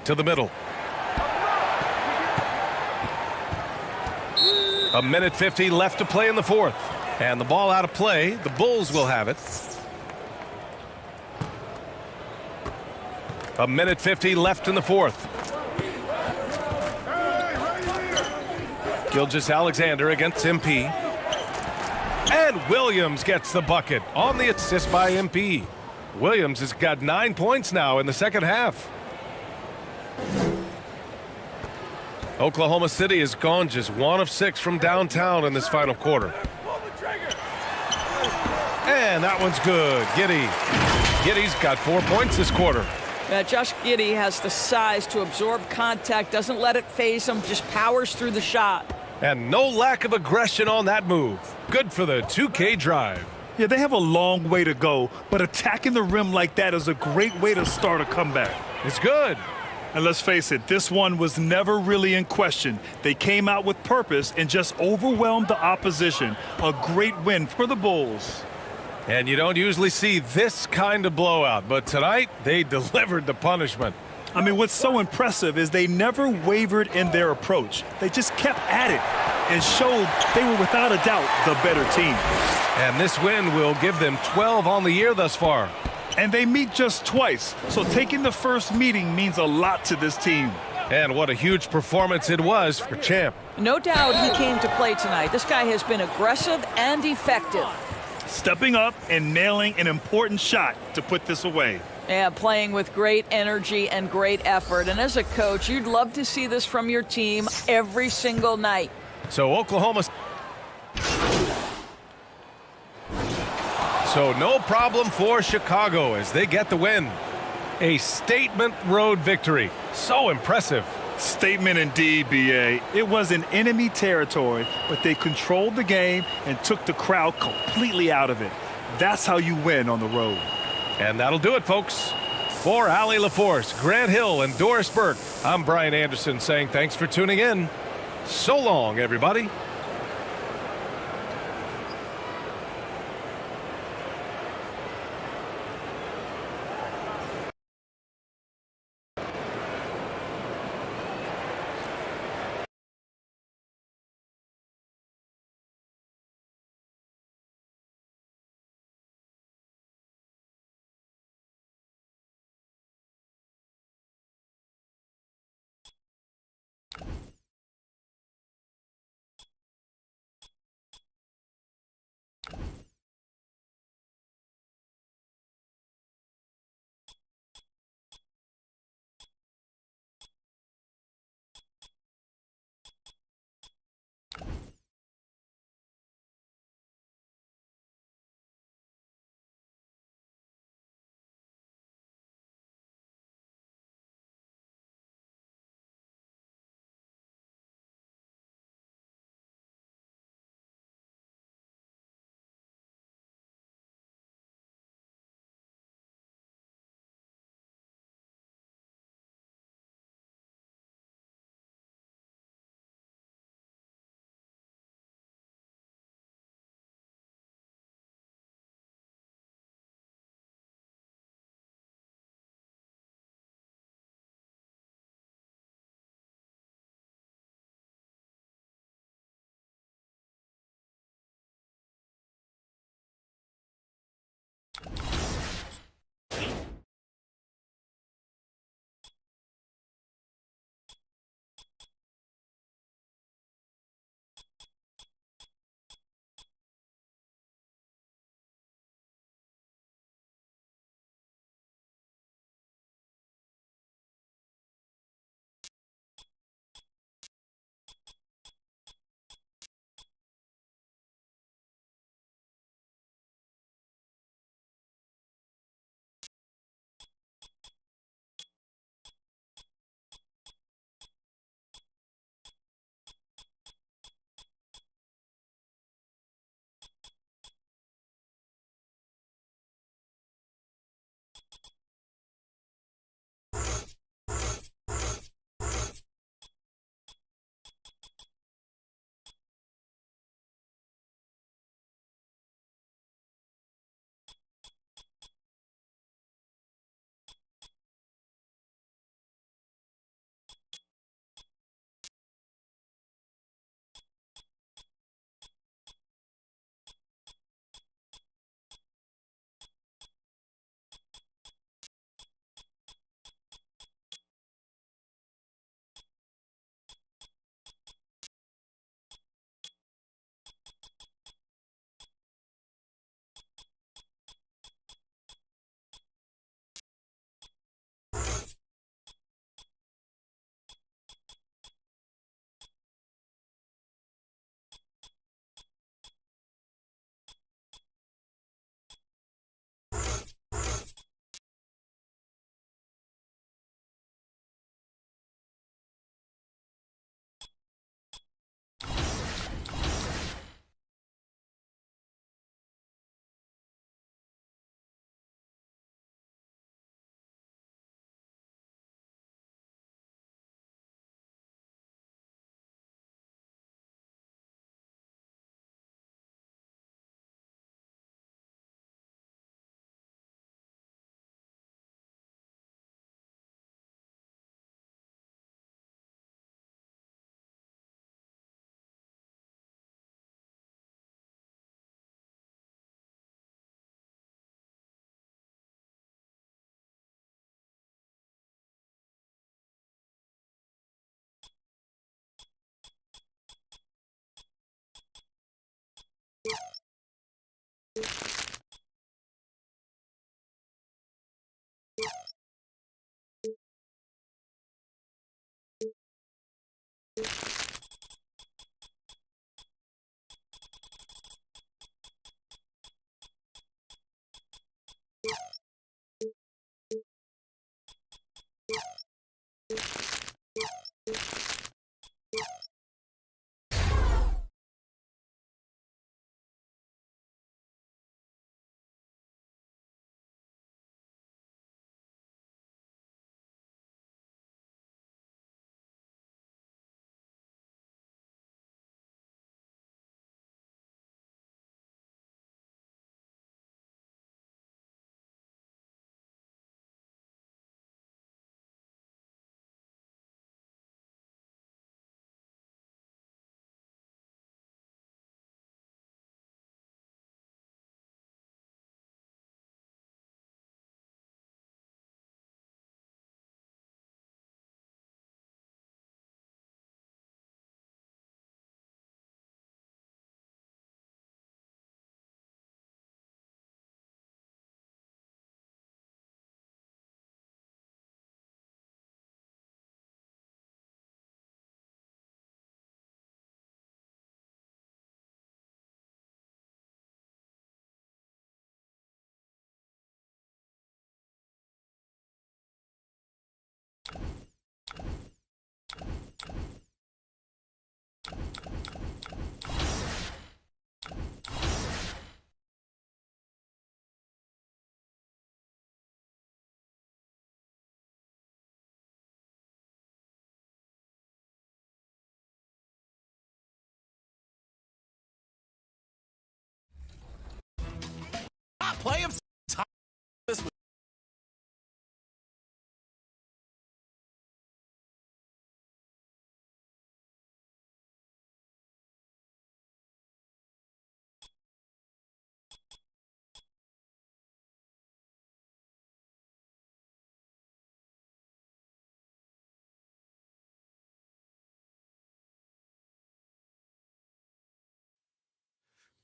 To the middle. A minute 50 left to play in the fourth. And the ball out of play. The Bulls will have it. A minute 50 left in the fourth. Gilgeous-Alexander against MP. And Williams gets the bucket on the assist by MP. Williams has got 9 points now in the second half. Oklahoma City has gone just 1 of 6 from downtown in this final quarter. And that one's good. Giddey's got 4 points this quarter. Josh Giddey has the size to absorb contact, doesn't let it phase him, just powers through the shot. And no lack of aggression on that move. Good for the 2K drive. Yeah, they have a long way to go, but attacking the rim like that is a great way to start a comeback. It's good. And let's face it, this one was never really in question. They came out with purpose and just overwhelmed the opposition. A great win for the Bulls. And you don't usually see this kind of blowout, but tonight they delivered the punishment. I mean, what's so impressive is they never wavered in their approach. They just kept at it and showed they were without a doubt the better team. And this win will give them 12 on the year thus far. And they meet just twice, so taking the first meeting means a lot to this team. And what a huge performance it was for Champ. No doubt he came to play tonight. This guy has been aggressive and effective. Stepping up and nailing an important shot to put this away. Yeah, playing with great energy and great effort. And as a coach, you'd love to see this from your team every single night. So Oklahoma. So no problem for Chicago as they get the win. A statement road victory. So impressive. Statement indeed, BA. It was in enemy territory, but they controlled the game and took the crowd completely out of it. That's how you win on the road. And that'll do it, folks. For Allie LaForce, Grant Hill, and Doris Burke, I'm Brian Anderson saying thanks for tuning in. So long, everybody.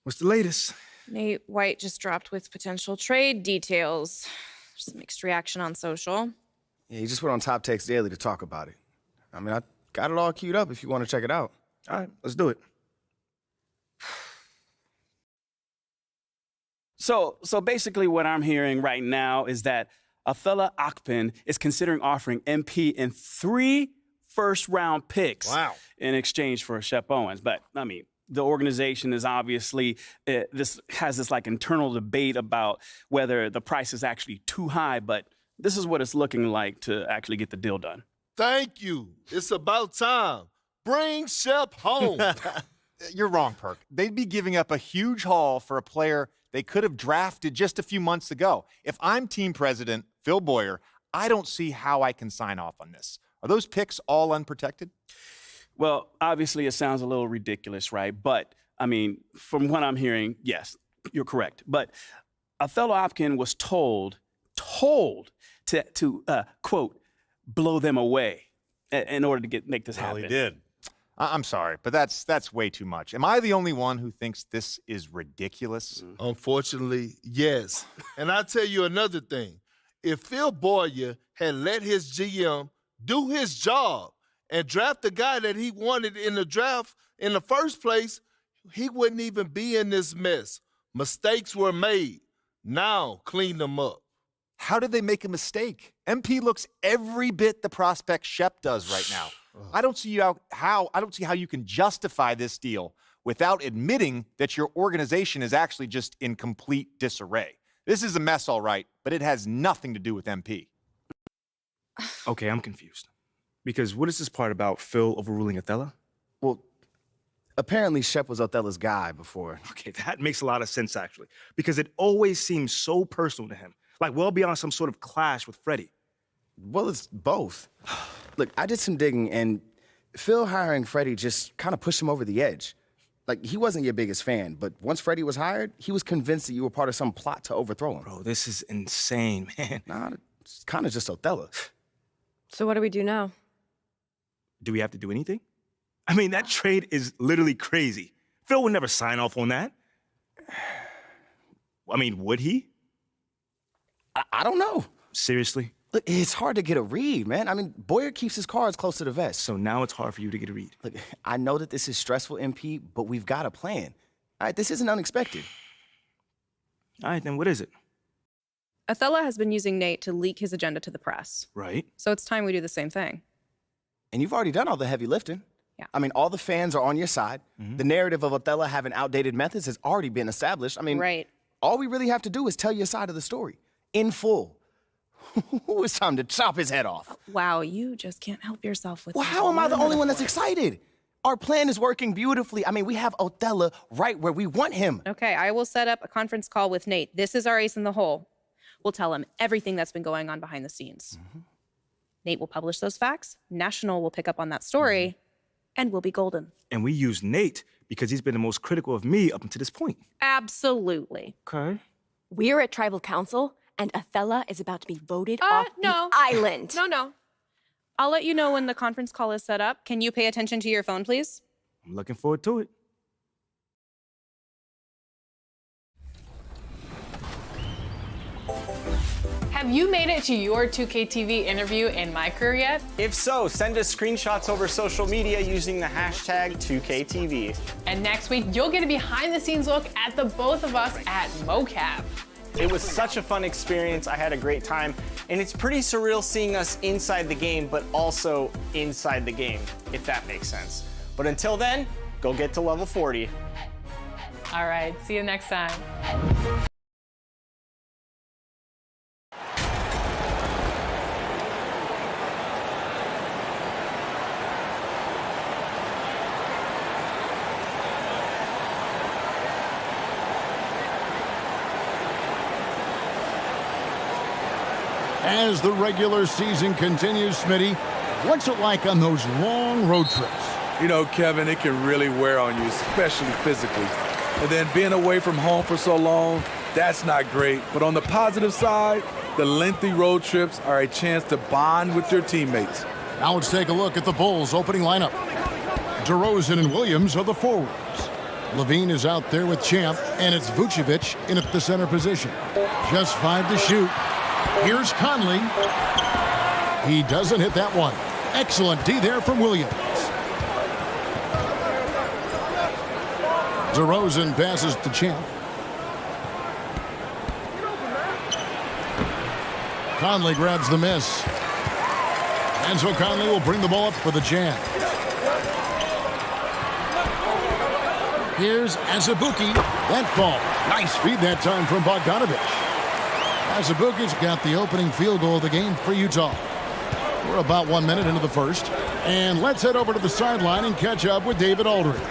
What's the latest? Nate White just dropped with potential trade details. There's some mixed reaction on social. Yeah, he just went on Top Text Daily to talk about it. I mean, I got it all queued up if you want to check it out. All right, let's do it. So basically what I'm hearing right now is that Athela Akpin is considering offering MP in 3 first-round picks in exchange for Shep Owens. But, I mean, the organization is obviously, this like internal debate about whether the price is actually too high, but this is what it's looking like to actually get the deal done. Thank you. It's about time. Bring Shep home. You're wrong, Perk. They'd be giving up a huge haul for a player they could have drafted just a few months ago. If I'm team president, Phil Boyer, I don't see how I can sign off on this. Are those picks all unprotected? Well, obviously it sounds a little ridiculous, right? But, I mean, from what I'm hearing, yes, you're correct. But Athela Akpin was told to quote, blow them away in order to make this happen. Well, he did. I'm sorry, but that's way too much. Am I the only one who thinks this is ridiculous? Unfortunately, yes. And I'll tell you another thing. If Phil Boyer had let his GM do his job and draft the guy that he wanted in the draft in the first place, he wouldn't even be in this mess. Mistakes were made. Now clean them up. How did they make a mistake? MP looks every bit the prospect Shep does right now. I don't see how you can justify this deal without admitting that your organization is actually just in complete disarray. This is a mess, all right, but it has nothing to do with MP. Okay, I'm confused. Because what is this part about Phil overruling Athela? Well, apparently Shep was Othella's guy before. Okay, that makes a lot of sense, actually. Because it always seems so personal to him. Like well beyond some sort of clash with Freddie. Well, it's both. Look, I did some digging, and Phil hiring Freddie just kind of pushed him over the edge. Like, he wasn't your biggest fan, but once Freddie was hired, he was convinced that you were part of some plot to overthrow him. Bro, this is insane, man. Nah, it's kind of just Othella. So what do we do now? Do we have to do anything? I mean, that trade is literally crazy. Phil would never sign off on that. I mean, would he? I don't know. Seriously? Look, it's hard to get a read, man. I mean, Boyer keeps his cards close to the vest. So now it's hard for you to get a read. Look, I know that this is stressful, MP, but we've got a plan. All right, this isn't unexpected. All right, then what is it? Athela has been using Nate to leak his agenda to the press. Right. So it's time we do the same thing. And you've already done all the heavy lifting. Yeah. I mean, all the fans are on your side. Mm-hmm. The narrative of Othella having outdated methods has already been established. I mean, right. All we really have to do is tell your side of the story in full. It's time to chop his head off. Wow, you just can't help yourself with Well, this how am I the one only one that's metaphor. excited? Our plan is working beautifully. I mean, we have Othella right where we want him. Okay, I will set up a conference call with Nate. This is our ace in the hole. We'll tell him everything that's been going on behind the scenes. Mm-hmm. Nate will publish those facts. National will pick up on that story, and we'll be golden. And we use Nate because he's been the most critical of me up until this point. Absolutely. Okay. We're at Tribal Council, and Athela is about to be voted off the island. No. I'll let you know when the conference call is set up. Can you pay attention to your phone, please? I'm looking forward to it. Have you made it to your 2K TV interview in My Career yet? If so, send us screenshots over social media using the hashtag 2KTV. And next week, you'll get a behind-the-scenes look at the both of us at MoCap. It was such a fun experience. I had a great time. And it's pretty surreal seeing us inside the game, but also inside the game, if that makes sense. But until then, go get to level 40. All right, see you next time. As the regular season continues, Smitty, what's it like on those long road trips? You know, Kevin, it can really wear on you, especially physically. And then being away from home for so long, that's not great. But on the positive side, the lengthy road trips are a chance to bond with your teammates. Now let's take a look at the Bulls' opening lineup. DeRozan and Williams are the forwards. Levine is out there with Champ, and it's Vucevic in at the center position. Just 5 to shoot. Here's Conley. He doesn't hit that one. Excellent D there from Williams. DeRozan passes to Champ. Conley grabs the miss. And so Conley will bring the ball up for the Jazz. Here's Azubuike. That ball. Nice feed that time from Bogdanovic. Azubuike's got the opening field goal of the game for Utah. We're about 1 minute into the first. And let's head over to the sideline and catch up with David Aldridge.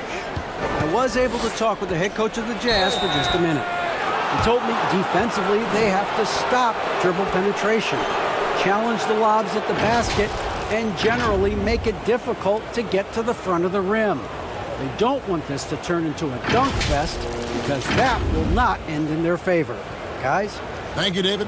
I was able to talk with the head coach of the Jazz for just a minute. He told me defensively they have to stop dribble penetration, challenge the lobs at the basket, and generally make it difficult to get to the front of the rim. They don't want this to turn into a dunk fest because that will not end in their favor. Guys? Thank you, David.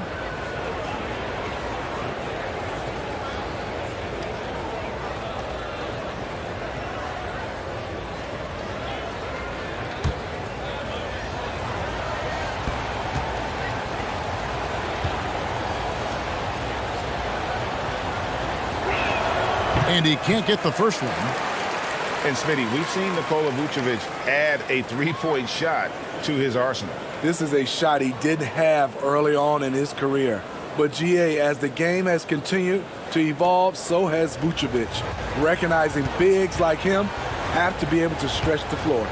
And he can't get the first one. And Smitty, we've seen Nikola Vucevic add a three-point shot to his arsenal. This is a shot he didn't have early on in his career. But GA, as the game has continued to evolve, so has Vucevic. Recognizing bigs like him have to be able to stretch the floor.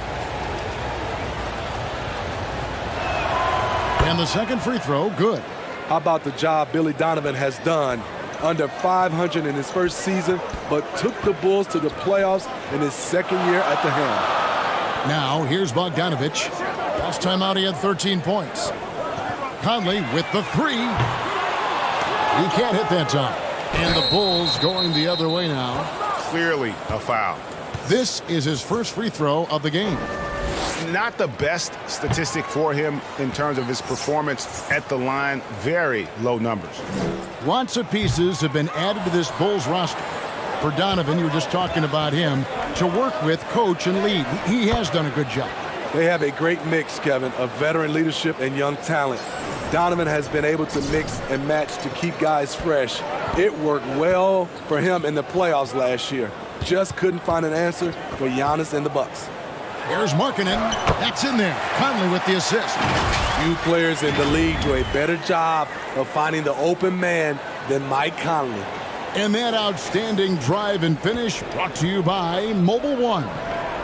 And the second free throw, good. How about the job Billy Donovan has done? Under 500 in his first season, but took the Bulls to the playoffs in his second year at the helm. Now, here's Bogdanovic. Last time out, he had 13 points. Conley with the three. He can't hit that time. And the Bulls going the other way now. Clearly a foul. This is his first free throw of the game. Not the best statistic for him in terms of his performance at the line. Very low numbers. Lots of pieces have been added to this Bulls roster. For Donovan, you were just talking about him, to work with, coach, and lead. He has done a good job. They have a great mix, Kevin, of veteran leadership and young talent. Donovan has been able to mix and match to keep guys fresh. It worked well for him in the playoffs last year. Just couldn't find an answer for Giannis and the Bucks. Here's Markkanen. That's in there. Conley with the assist. Few players in the league do a better job of finding the open man than Mike Conley. And that outstanding drive and finish brought to you by Mobile One.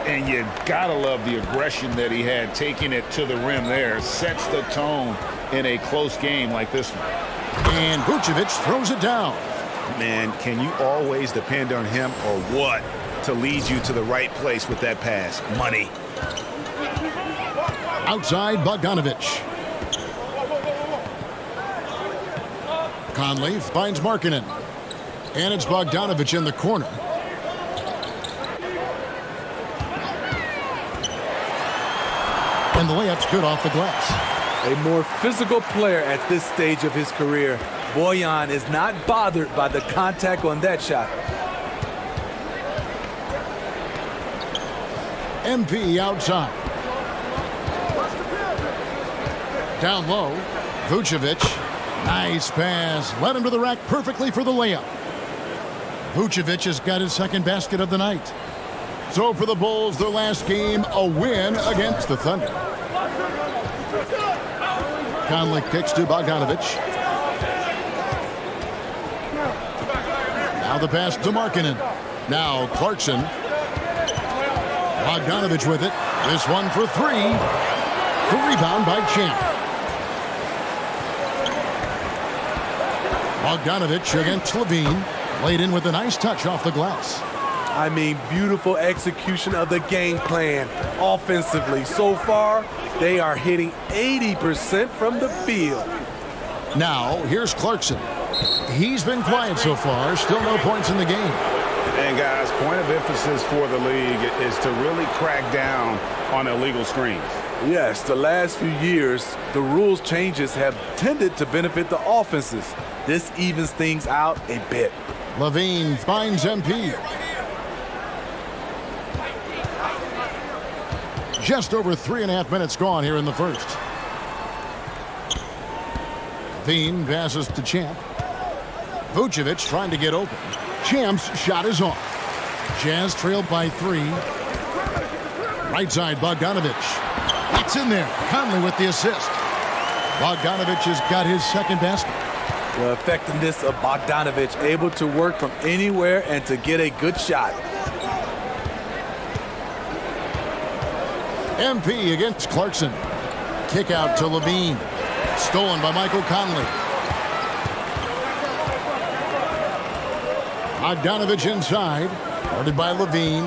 And you gotta love the aggression that he had, taking it to the rim there. Sets the tone in a close game like this one. And Vucevic throws it down. Man, can you always depend on him or what to lead you to the right place with that pass? Money. Outside, Bogdanovic. Conley finds Markkanen. And it's Bogdanovic in the corner. And the layup's good off the glass. A more physical player at this stage of his career. Bojan is not bothered by the contact on that shot. MP outside. Down low, Vucevic. Nice pass. Led him to the rack perfectly for the layup. Vucevic has got his second basket of the night. So for the Bulls, their last game, a win against the Thunder. Conley kicks to Bogdanovic. Now the pass to Markkanen. Now Clarkson. Bogdanovic with it. This one for three. The rebound by Champ. Bogdanovic against Levine. Laid in with a nice touch off the glass. I mean, beautiful execution of the game plan offensively. So far, they are hitting 80% from the field. Now, here's Clarkson. He's been quiet so far. Still no points in the game. And guys, point of emphasis for the league is to really crack down on illegal screens. Yes, the last few years, the rules changes have tended to benefit the offenses. This evens things out a bit. Levine finds MP. Just over 3.5 minutes gone here in the first. Levine passes to Champ. Vucevic trying to get open. Champ's shot is off. Jazz trailed by 3. Right side, Bogdanovic. It's in there. Conley with the assist. Bogdanovic has got his second basket. The effectiveness of Bogdanovic, able to work from anywhere and to get a good shot. MP against Clarkson. Kick out to Levine. Stolen by Michael Conley. Bogdanovic inside. Guarded by Levine.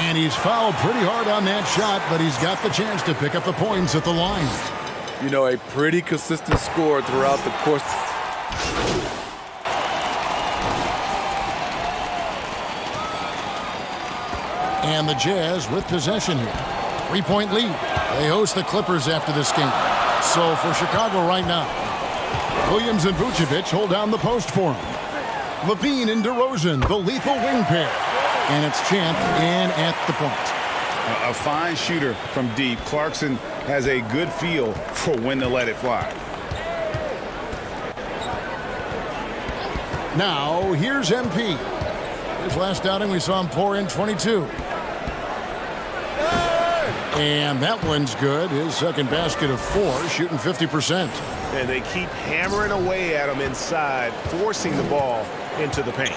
And he's fouled pretty hard on that shot, but he's got the chance to pick up the points at the line. You know, a pretty consistent score throughout the course. And the Jazz with possession here. 3-point lead. They host the Clippers after this game. So for Chicago right now, Williams and Vucevic hold down the post for him. Levine and DeRozan, the lethal wing pair. And it's Champ in at the point. A fine shooter from deep. Clarkson has a good feel for when to let it fly. Now, here's MP. His last outing, we saw him pour in 22. And that one's good. His second basket of 4, shooting 50%. And they keep hammering away at him inside, forcing the ball into the paint.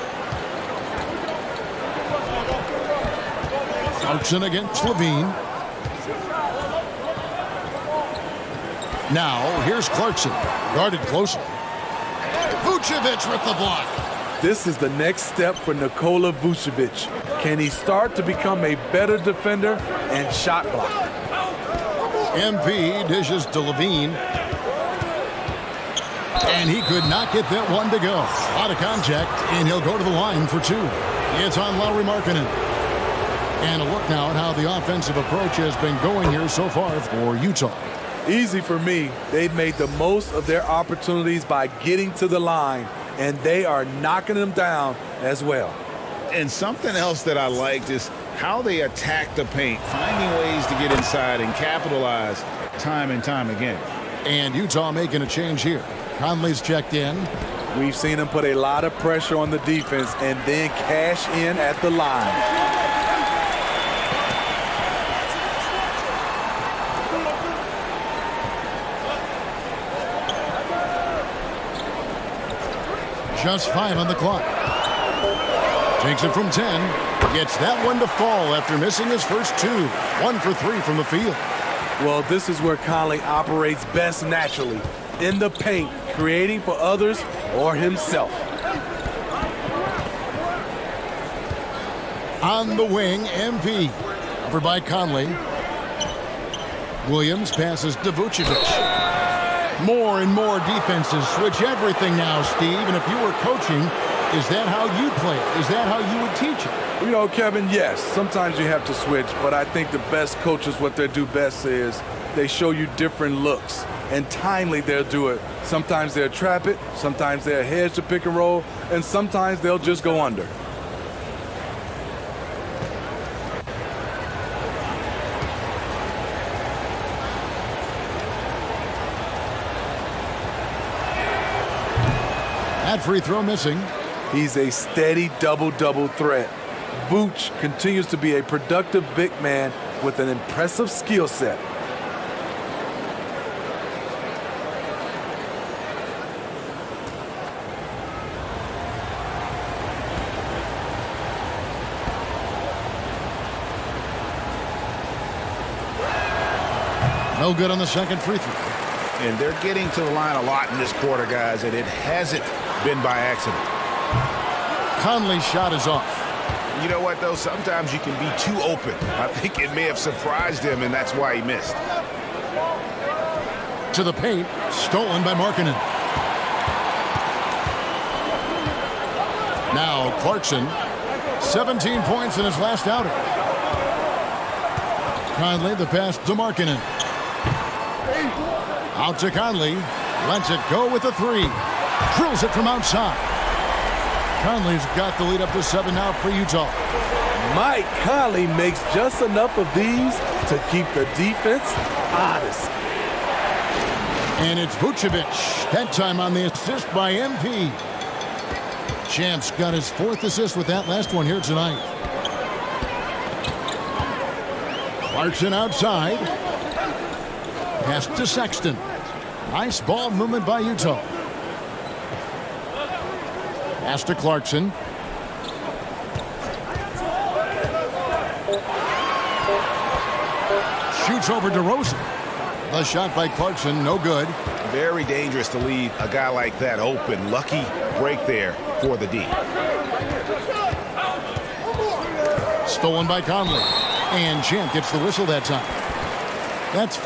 Clarkson against Levine. Now, here's Clarkson. Guarded closely. Vucevic with the block. This is the next step for Nikola Vucevic. Can he start to become a better defender and shot blocker? MP dishes to Levine. And he could not get that one to go. Out of contact, and he'll go to the line for 2. It's on Lauri Markkanen. And a look now at how the offensive approach has been going here so far for Utah. Easy for me. They've made the most of their opportunities by getting to the line, and they are knocking them down as well. And something else that I liked is how they attack the paint, finding ways to get inside and capitalize time and time again. And Utah making a change here. Conley's checked in. We've seen him put a lot of pressure on the defense and then cash in at the line. Just 5 on the clock. Takes it from 10. Gets that one to fall after missing his first 2. 1 for 3 from the field. Well, this is where Conley operates best naturally. In the paint, creating for others or himself. On the wing, MP. Covered by Conley. Williams passes to Vucevic. More and more defenses switch everything now, Steve. And if you were coaching, is that how you play it? Is that how you would teach it? You know, Kevin, yes. Sometimes you have to switch, but I think the best coaches, what they do best is they show you different looks. And timely, they'll do it. Sometimes they'll trap it. Sometimes they'll hedge the pick and roll. And sometimes they'll just go under. That free throw missing. He's a steady double-double threat. Vooch continues to be a productive big man with an impressive skill set. No good on the second free throw. And they're getting to the line a lot in this quarter, guys, and it hasn't been by accident. Conley's shot is off. You know what, though? Sometimes you can be too open. I think it may have surprised him, and that's why he missed. To the paint, stolen by Markkanen. Now Clarkson, 17 points in his last outing. Conley, the pass to Markkanen. Out to Conley, lets it go with a 3. Drills it from outside. Conley's got the lead up to 7 now for Utah. Mike Conley makes just enough of these to keep the defense honest. And it's Vucevic. That time on the assist by MP. Champ's got his 4th assist with that last one here tonight. Clarkson outside. Pass to Sexton. Nice ball movement by Utah. Pass to Clarkson. Shoots over DeRozan. The shot by Clarkson, no good. Very dangerous to leave a guy like that open. Lucky break there for the D. Stolen by Conley. And Champ gets the whistle that time. That's